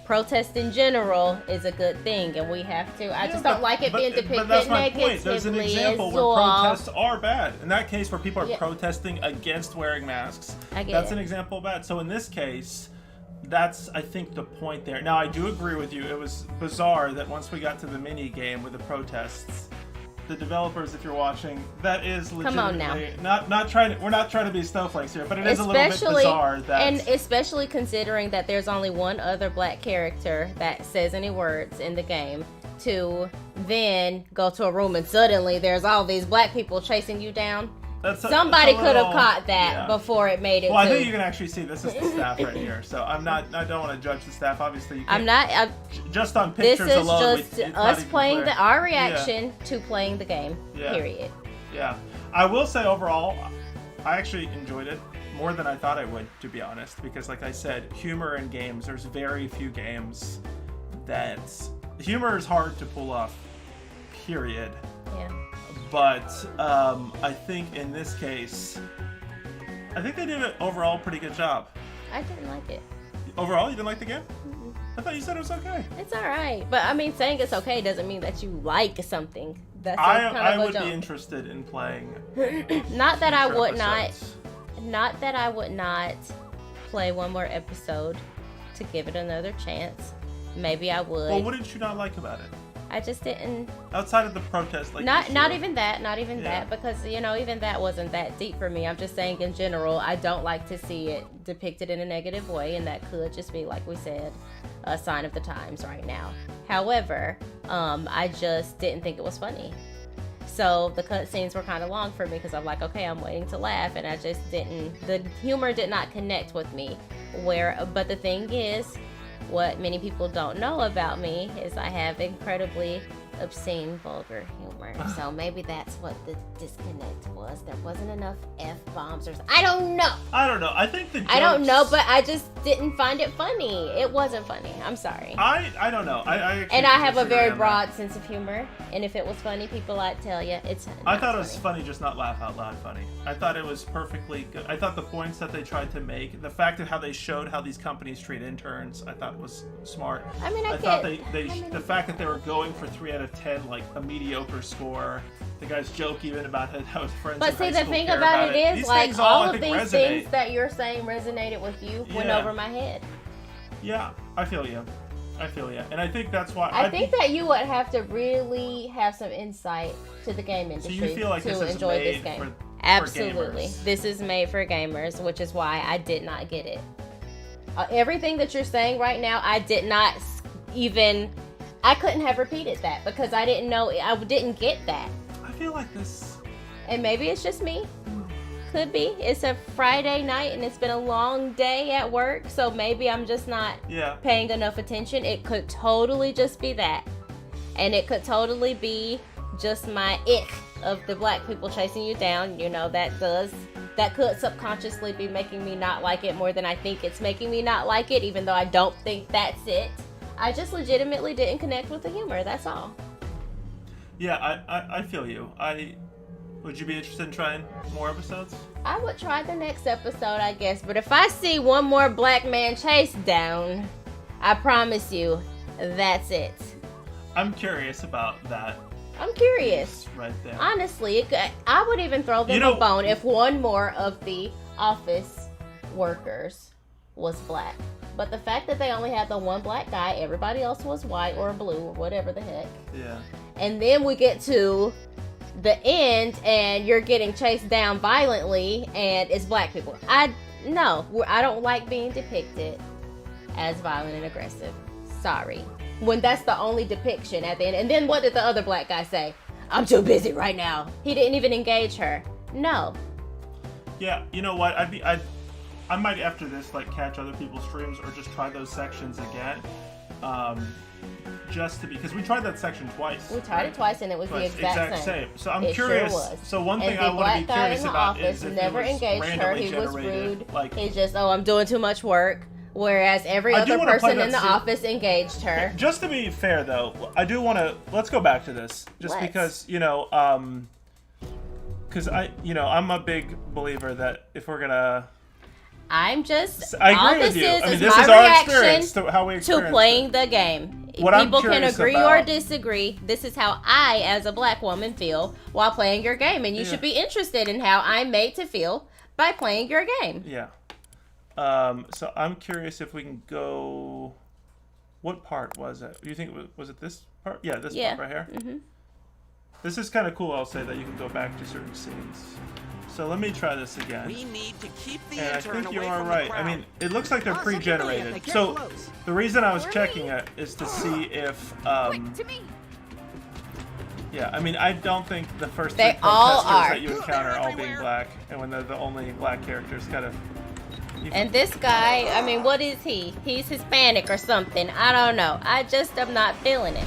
protest in general is a good thing, and we have to. I just don't like it being depicted But that's my negatively. point. There's an example as where well. protests are bad. In that case, where people are Yeah. protesting against wearing masks, I get that's it. an example of bad. So in this case, that's, I think, the point there. Now, I do agree with you. It was bizarre that once we got to the mini game with the protests, the developers, if you're watching, that is Come on now. legitimately not trying to. We're not trying to be snowflakes here, but it is a little bit bizarre that. And especially considering that there's only one other black character that says any words in the game, to then go to a room and suddenly there's all these black people chasing you down. Somebody could have caught that before it made it. Well, I think you can actually see this is the staff right here. So I don't want to judge the staff. Obviously, you can't, I'm not. Just on This pictures is alone. just it's not us even playing clear. our reaction to playing the game. Yeah. Period. Yeah, I will say overall, I actually enjoyed it more than I thought I would, to be honest. Because, like I said, humor in games. There's very few games that humor is hard to pull off. Period. Yeah. But I think in this case, I think they did an overall pretty good job. I didn't like it. Overall, you didn't like the game? I thought you said it was okay. It's all right, but I mean, saying it's okay doesn't mean that you like something. That's I would be interested in playing. Not that I would episodes. not that I would not play one more episode to give it another chance. Maybe I would. Well, what did you not like about it? I just didn't. Outside of the protest, like Not issue. even that, because even that wasn't that deep for me. I'm just saying in general, I don't like to see it depicted in a negative way, and that could just be, like we said, a sign of the times right now. However, I just didn't think it was funny. So the cutscenes were kind of long for me because I'm like, okay, I'm waiting to laugh, and I just didn't. The humor did not connect with me. But the thing is, what many people don't know about me is I have incredibly obscene, vulgar humor. So maybe that's what the disconnect was. There wasn't enough F-bombs or something. I don't know. I think the jokes, I don't know, but I just didn't find it funny. It wasn't funny. I'm sorry. I don't know. I actually And I have a disagree very on broad sense of humor. And if it was funny, people I'd tell you it's not I thought it was funny, just not laugh out loud funny. I thought it was perfectly good. I thought the points that they tried to make, the fact of how they showed how these companies treat interns, I thought was smart. I mean, I thought get- the fact that they were going for 3 out of 10, like a mediocre score. The guys joke even about how his friends. But in see, high the school thing care about it is, These like, things all I of think, these resonate. things that you're saying resonated with you went Yeah. over my head. Yeah, I feel you. And I think that's why I think that you would have to really have some insight to the game So industry you feel like to this is enjoy made this game. for Absolutely. gamers. This is made for gamers, which is why I did not get it. Everything that you're saying right now, I did not even. I couldn't have repeated that because I didn't know. I didn't get that. I feel like this. And maybe it's just me. Could be. It's a Friday night and it's been a long day at work, so maybe I'm just not paying enough attention. It could totally just be that. And it could totally be just my ick of the black people chasing you down. That could subconsciously be making me not like it more than I think it's making me not like it, even though I don't think that's it. I just legitimately didn't connect with the humor, that's all. Yeah, I feel you. Would you be interested in trying more episodes? I would try the next episode, I guess, but if I see one more black man chased down, I promise you, that's it. I'm curious about that. I'm curious. Right there. Honestly, I would even throw them a bone if one more of the office workers was black. But the fact that they only had the one black guy, everybody else was white or blue or whatever the heck. Yeah. And then we get to the end and you're getting chased down violently and it's black people. I don't like being depicted as violent and aggressive. Sorry. When that's the only depiction at the end. And then what did the other black guy say? I'm too busy right now. He didn't even engage her. No. Yeah, you know what? I might after this like catch other people's streams or just try those sections again. Just to be, because we tried that section twice. We tried it twice and it was the exact same. So I'm curious. Sure was. So one thing and I want to be curious about is if never it was engaged her. He was generated, rude. like, He's just, oh, I'm doing too much work. Whereas every other person in the office engaged her. Just to be fair, though, I do want to. Let's go back to this, just because because I'm a big believer that if we're gonna. I agree with you. I mean, this my is our reaction experience to how we experience to playing the game. What People can curious agree about- or disagree. This is how I, as a black woman, feel while playing your game, and you should be interested in how I'm made to feel by playing your game. Yeah. So I'm curious if we can go. What part was it? Do you think was it this part? Yeah, this part right here. Mm-hmm. This is kind of cool. I'll say that you can go back to certain scenes. So let me try this again. We need to keep the And I intern think you away are from right. the I crowd. mean, it looks like they're pre-generated. So the reason I was checking it is to see if. Yeah, I mean, I don't think the first three protesters that you encounter are all being black, and when they're the only black characters, kind of. And this guy, I mean, what is he? He's Hispanic or something. I don't know. I just am not feeling it.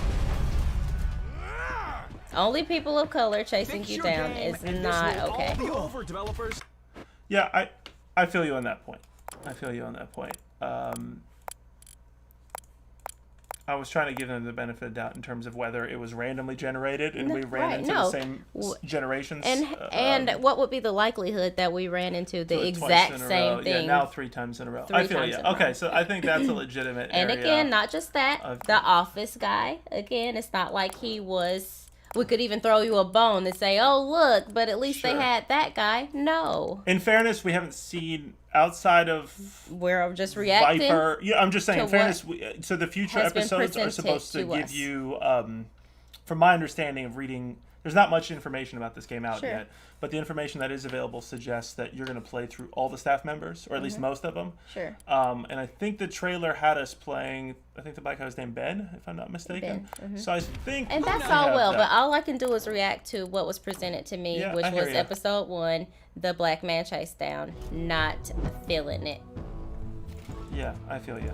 Only people of color chasing you down is not okay. Yeah, I feel you on that point. I was trying to give them the benefit of doubt in terms of whether it was randomly generated and we ran into the same generations. And what would be the likelihood that we ran into the exact same thing? Yeah, now 3 times in a row. I feel you. Okay, so I think that's a legitimate And area. again, not just that, the office guy, again, it's not like he was... We could even throw you a bone and say, oh, look, but at least they had that guy. No. In fairness, we haven't seen outside of... We're just reacting. Viper. Yeah, I'm just saying, in fairness, so the future episodes are supposed to give you, from my understanding of reading, there's not much information about this game out yet, but the information that is available suggests that you're going to play through all the staff members, or at least most of them. Sure. And I think the trailer had us playing, I think the black guy was named Ben, if I'm not mistaken. So I think... And that's all well, but all I can do is react to what was presented to me, which was episode 1, the black man chased down, not feeling it. Yeah, I feel you.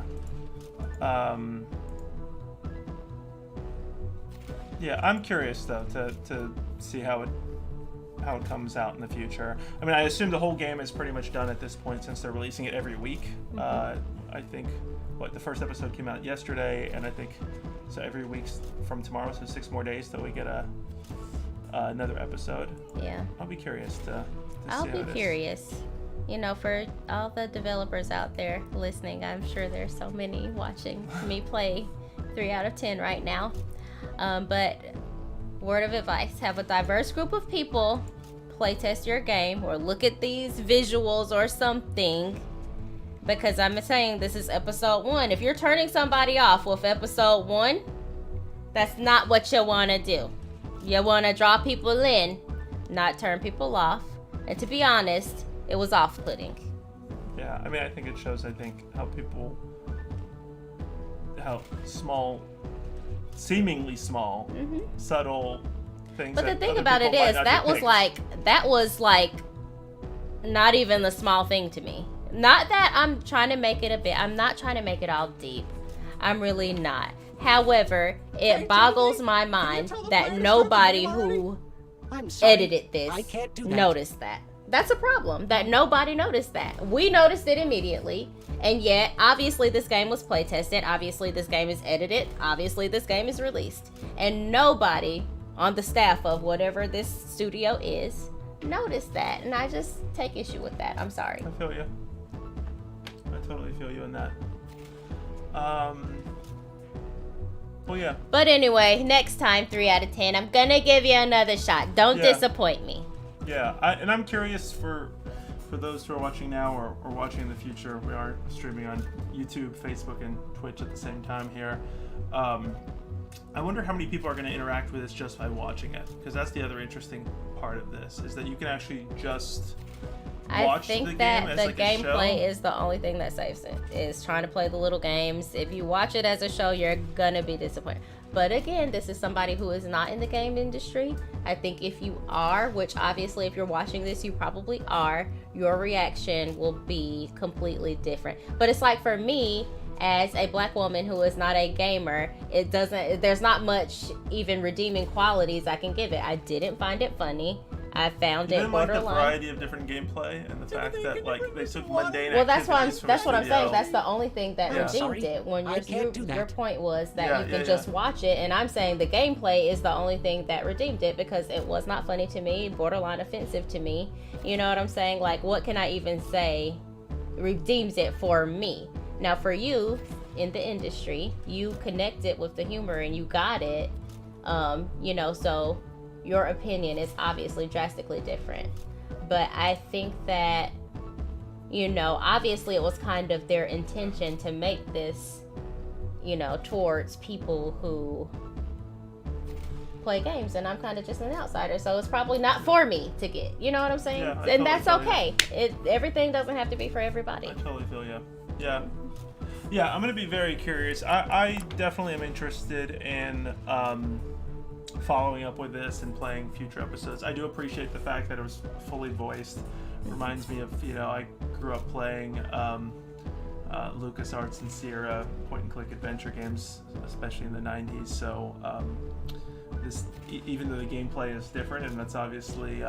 Yeah, I'm curious though to see how it comes out in the future. I mean, I assume the whole game is pretty much done at this point since they're releasing it every week. I think the first episode came out yesterday, and I think so every week from tomorrow, so 6 more days till we get another episode. Yeah, I'll be curious to I'll see how be it curious. is. You know, for all the developers out there listening, I'm sure there's so many watching me play 3 out of 10 right now. But word of advice, have a diverse group of people playtest your game or look at these visuals or something, because I'm saying this is episode 1. If you're turning somebody off with episode 1, that's not what you want to do. You want to draw people in, not turn people off. And to be honest, it was off-putting. Yeah, I mean, I think it shows, how small, seemingly small, subtle things. But the thing about it is, that was like not even the small thing to me. Not that I'm trying to make it I'm not trying to make it all deep. I'm really not. However, it boggles my mind that nobody who edited this noticed that. That's a problem, that nobody noticed that. We noticed it immediately, and yet, obviously this game was playtested, obviously this game is edited, obviously this game is released, and nobody on the staff of whatever this studio is noticed that, and I just take issue with that. I'm sorry. I feel you. I totally feel you in that. Well, yeah. But anyway, next time, 3 out of 10, I'm gonna give you another shot. Don't disappoint me. Yeah, and I'm curious for those who are watching now or watching in the future. We are streaming on YouTube, Facebook, and Twitch at the same time here. I wonder how many people are going to interact with this just by watching it, because that's the other interesting part of this, is that you can actually just watch the game as the like a show. gameplay is the only thing that saves it. Is trying to play the little games. If you watch it as a show, you're gonna be disappointed. But again, this is somebody who is not in the game industry. I think if you are, which obviously if you're watching this, you probably are, your reaction will be completely different. But it's like for me, as a black woman who is not a gamer, there's not much even redeeming qualities I can give it. I didn't find it funny. I found it borderline. Like the borderline. variety of different gameplay and the fact that like they took mundane Well, that's what I'm activities saying. That's the only thing that Yeah. redeemed it. When your point was that Yeah, you can yeah, just yeah. watch it, and I'm saying the gameplay is the only thing that redeemed it because it was not funny to me, borderline offensive to me. You know what I'm saying? Like, what can I even say redeems it for me? Now, for you in the industry, you connected with the humor and you got it. You know, so your opinion is obviously drastically different. But I think that, you know, obviously it was kind of their intention to make this, you know, towards people who play games, and I'm kind of just an outsider, so it's probably not for me to get. You know what I'm saying? Yeah, I and totally that's feel okay. Everything doesn't have to be for everybody. I totally feel you. Yeah, I'm gonna be very curious. I definitely am interested in following up with this and playing future episodes. I do appreciate the fact that it was fully voiced. Reminds me of, you know, I grew up playing LucasArts and Sierra point-and-click adventure games, especially in the 90s. So this, even though the gameplay is different, and that's obviously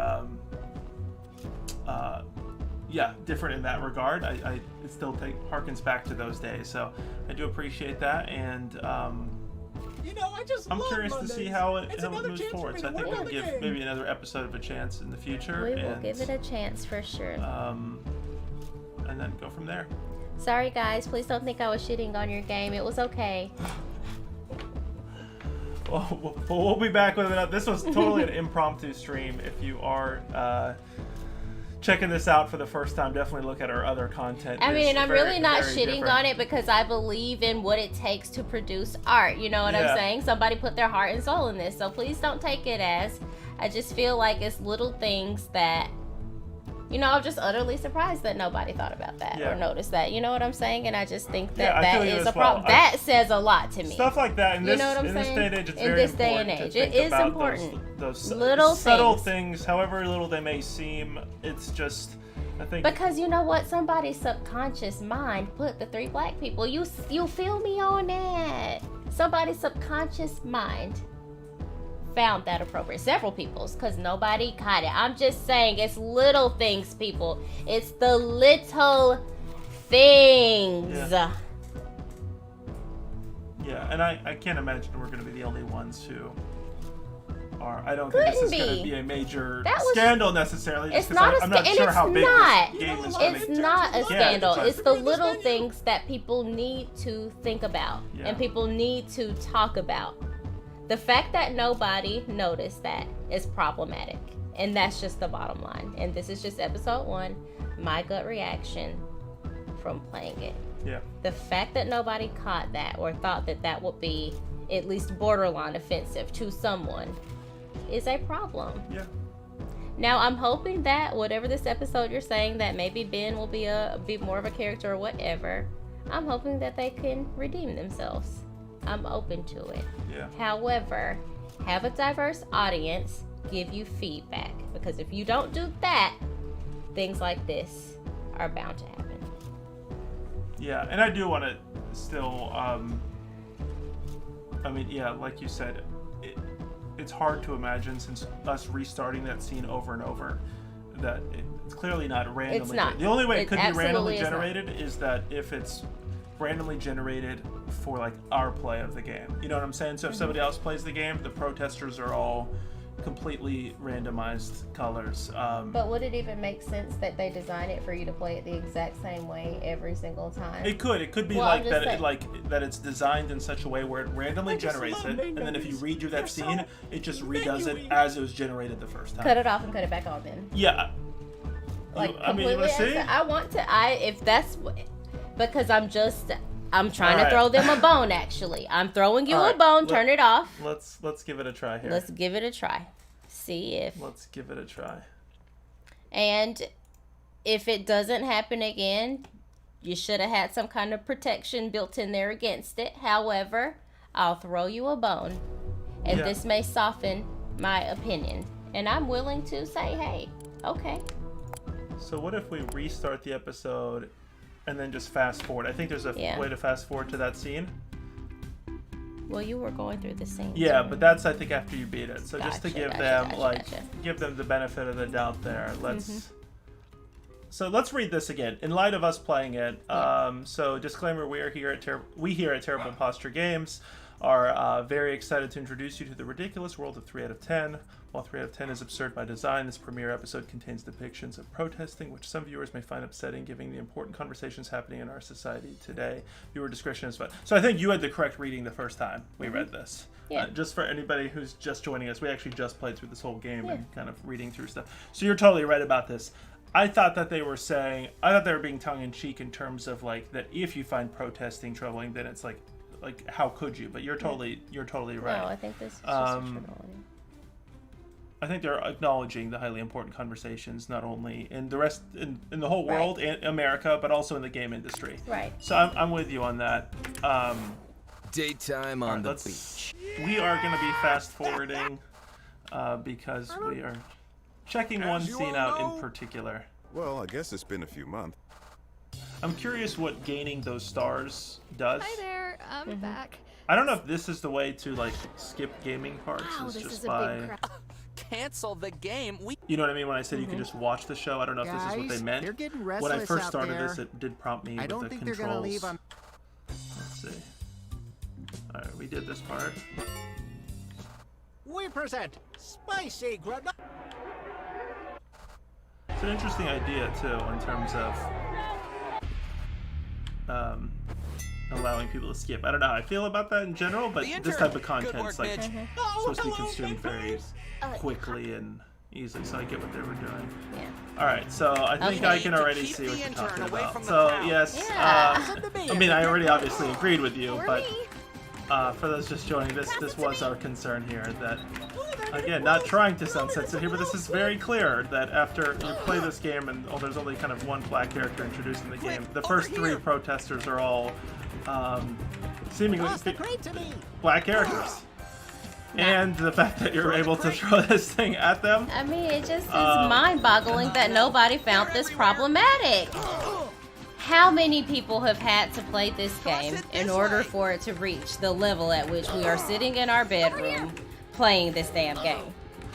different in that regard, it still harkens back to those days. So I do appreciate that, and I'm curious to see how it moves forward. So I think we'll give maybe another episode of a chance in the future. We will give it a chance for sure. And then go from there. Sorry guys, please don't think I was shitting on your game. It was okay. Well, we'll be back with another. This was totally an impromptu stream. If you are checking this out for the first time, definitely look at our other content. I mean, and I'm really not very shitting different. on it because I believe in what it takes to produce art. You know what I'm saying? Somebody put their heart and soul in this. So please don't take it as, I just feel like it's little things that, you know, I'm just utterly surprised that nobody thought about that or noticed that. You know what I'm saying? And I just think that that is a problem. That says a lot to me. Stuff like that in this, know what I'm in this saying? day and age, it's In very this day and important age, to think it is about important. Those Little subtle things. things, however little they may seem. It's just, I think, because you know what, somebody's subconscious mind put the 3 black people. You feel me on that? Somebody's subconscious mind found that appropriate. Several people's, because nobody caught it. I'm just saying, it's little things, people. It's the little things. Yeah, and I can't imagine we're going to be the only ones who are. I don't think this is going to be a major scandal necessarily. It's not I'm not sure how big this game is going to It's not a scandal. get. It's the little things that people need to think about and people need to talk about. The fact that nobody noticed that is problematic. And that's just the bottom line. And this is just episode 1, my gut reaction from playing it. Yeah. The fact that nobody caught that or thought that that would be at least borderline offensive to someone is a problem. Yeah. Now I'm hoping that whatever this episode you're saying that maybe Ben will be more of a character or whatever, I'm hoping that they can redeem themselves. I'm open to it. Yeah. However, have a diverse audience give you feedback, because if you don't do that, things like this are bound to happen. Yeah, and I do want to still, like you said, it's hard to imagine, since us restarting that scene over and over, that it's clearly not randomly. It's not. The only way it could be randomly absolutely is not. generated is that if it's randomly generated for like our play of the game. You know what I'm saying? So if somebody else plays the game, the protesters are all completely randomized colors. But would it even make sense that they design it for you to play it the exact same way every single time? It could be Well, like I'm that. just That it's designed in such a way where it randomly generates it, and then if you redo that scene, it just redoes it as it was generated the first time. Cut it off and cut it back on then. Yeah. Like I mean, you want to see? I want to. If that's because I'm trying All to throw right. them a bone. Actually, I'm throwing you All a right, bone. Turn it off. Let's give it a try here. Let's give it a try. See if. Let's give it a try. And if it doesn't happen again, you should have had some kind of protection built in there against it. However, I'll throw you a bone, and this may soften my opinion. And I'm willing to say, hey, okay. So what if we restart the episode and then just fast forward? I think there's a way to fast forward to that scene. Well, you were going through the scene. Yeah, but that's, I think, after you beat it. So just to give them gotcha. give them the benefit of the doubt there. So let's read this again. In light of us playing it, so disclaimer: we here at Terrible Posture Games are very excited to introduce you to the ridiculous world of 3 out of 10. While 3 out of 10 is absurd by design, this premiere episode contains depictions of protesting, which some viewers may find upsetting, given the important conversations happening in our society today. Viewer discretion is fine. So I think you had the correct reading the first time we read this. Yeah. Just for anybody who's just joining us, we actually just played through this whole game and kind of reading through stuff. So you're totally right about this. I thought they were being tongue-in-cheek in terms of like that if you find protesting troubling, then it's like how could you? But you're totally right. No, I think this is just a triviality. I think they're acknowledging the highly important conversations, not only in the rest in the whole world, in America, but also in the game industry. Right. So I'm with you on that. Daytime on the beach. We are going to be fast forwarding because we are checking one scene out in particular. Well, I guess it's been a few months. I'm curious what gaining those stars does. Hi there, I'm back. I don't know if this is the way to like skip gaming parts. Wow, it's this just is a by big crowd. Cancel the game. You know what I mean when I said you can just watch the show. I don't know if this is what they meant. They're getting When I restless first out started there. this, it did prompt me I with don't the think controls. they're gonna leave on. Let's see. All right, we did this part. We present spicy granola. It's an interesting idea too in terms of allowing people to skip. I don't know how I feel about that in general, but this type of content's like supposed to be consumed very quickly and easily, so I get what they were doing. Yeah. All right, so I think I can already see what you're talking about. So yes, I mean I already obviously agreed with you, but for those just joining, this was our concern here. That again, not trying to sound sensitive here, but this is very clear that after you play this game and there's only kind of one black character introduced in the game, the first 3 protesters are all seemingly black characters. And the fact that you're able to throw this thing at them. I mean, it just is mind-boggling that nobody found this problematic. How many people have had to play this game in order for it to reach the level at which we are sitting in our bedroom playing this damn game?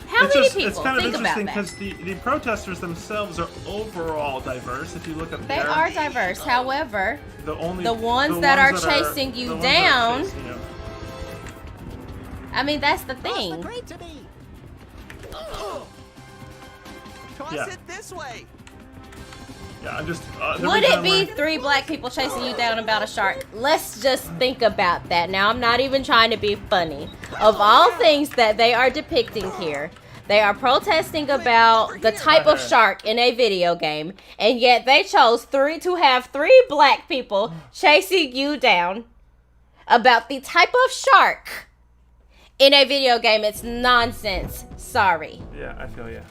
How many people? It's kind of Think about interesting that. because the protesters themselves are overall diverse. If you look up They are diverse. However, the ones that are chasing you down. I mean, that's the thing. Toss it this way. Yeah, I'm just. Would it be 3 black people chasing you down about a shark? Let's just think about that. Now, I'm not even trying to be funny. Of all things that they are depicting here, they are protesting about the type of shark in a video game, and yet they chose to have 3 black people chasing you down about the type of shark in a video game. It's nonsense. Sorry. Yeah, I feel you.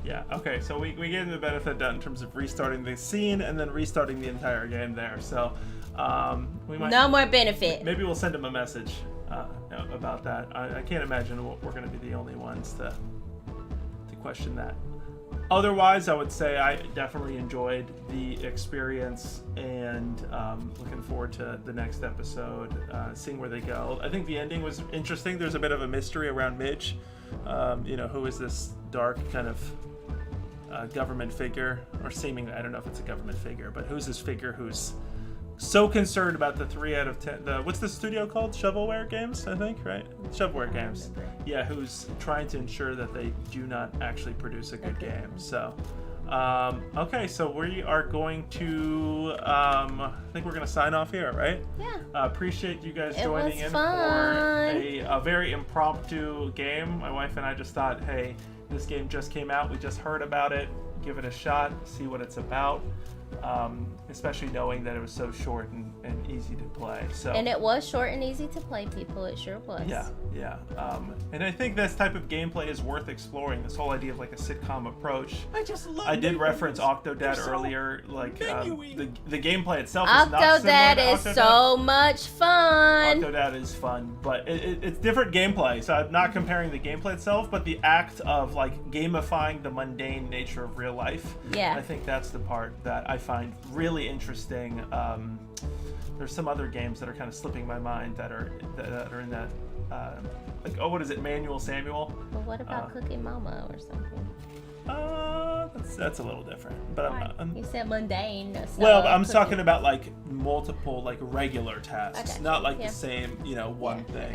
Yeah, okay, so we gave them the benefit of doubt in terms of restarting the scene and then restarting the entire game there. So we might... No more benefit. Maybe we'll send them a message about that. I can't imagine we're going to be the only ones to question that. Otherwise, I would say I definitely enjoyed the experience and looking forward to the next episode, seeing where they go. I think the ending was interesting. There's a bit of a mystery around Midge. Who is this dark kind of government figure, or seemingly, I don't know if it's a government figure, but who's this figure who's so concerned about the 3 out of 10, what's the studio called? Shovelware Games, I think, right? Shovelware Games. Yeah, who's trying to ensure that they do not actually produce a good game. So, okay, so we are going to, I think we're going to sign off here, right? Yeah. Appreciate you guys joining in fun. for a very impromptu game. My wife and I just thought, hey, this game just came out. We just heard about it. give it a shot, see what it's about. Especially knowing that it was so short and easy to play. So And it was short and easy to play, people. It sure was. yeah. And I think this type of gameplay is worth exploring. This whole idea of like a sitcom approach. I did reference Octodad earlier. Like the gameplay itself is not similar Octodad to is Octodad. so much fun. Octodad is fun, but it's different gameplay. So I'm not comparing the gameplay itself, but the act of like gamifying the mundane nature of real life. Yeah. I think that's the part that I find really interesting. There's some other games that are kind of slipping my mind that are in that. Like, oh, what is it, Manual Samuel? But what about Cookie Mama or something? That's a little different. But You said mundane. So well, I'm cookie. talking about like multiple like regular tasks, gotcha. not like Yeah. the same, one Yeah, thing.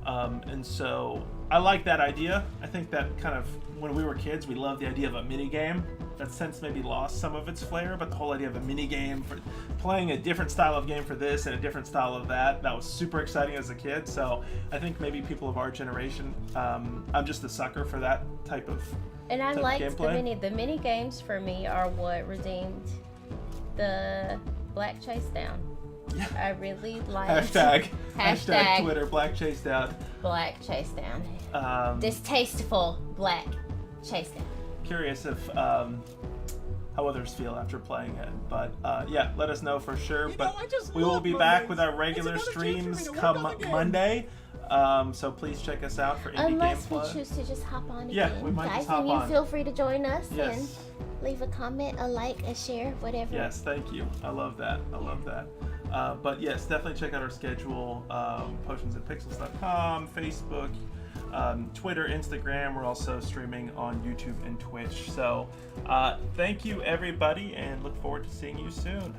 gotcha. And so I like that idea. I think that kind of when we were kids, we loved the idea of a mini game. That since maybe lost some of its flair, but the whole idea of a mini game for playing a different style of game for this and a different style of that was super exciting as a kid. So I think maybe people of our generation, I'm just a sucker for that type of. And I type of liked gameplay. the mini games for me are what redeemed the Black Chase Down. Yeah. I really liked Hashtag Twitter Black Chase Down. Black Chase Down. Distasteful Black Chase Down. Curious if how others feel after playing it, but yeah, let us know for sure. But we will be back with our regular streams come Monday. So please check us out for Indie Unless Game we Plus. choose to just hop on Yeah, again. we might Guys, just hop and you on. feel free to join us Yes. and leave a comment, a like, a share, whatever. Yes, thank you. I love that. But yes, definitely check out our schedule. Potionsandpixels.com, Facebook, Twitter, Instagram. We're also streaming on YouTube and Twitch. So thank you, everybody, and look forward to seeing you soon.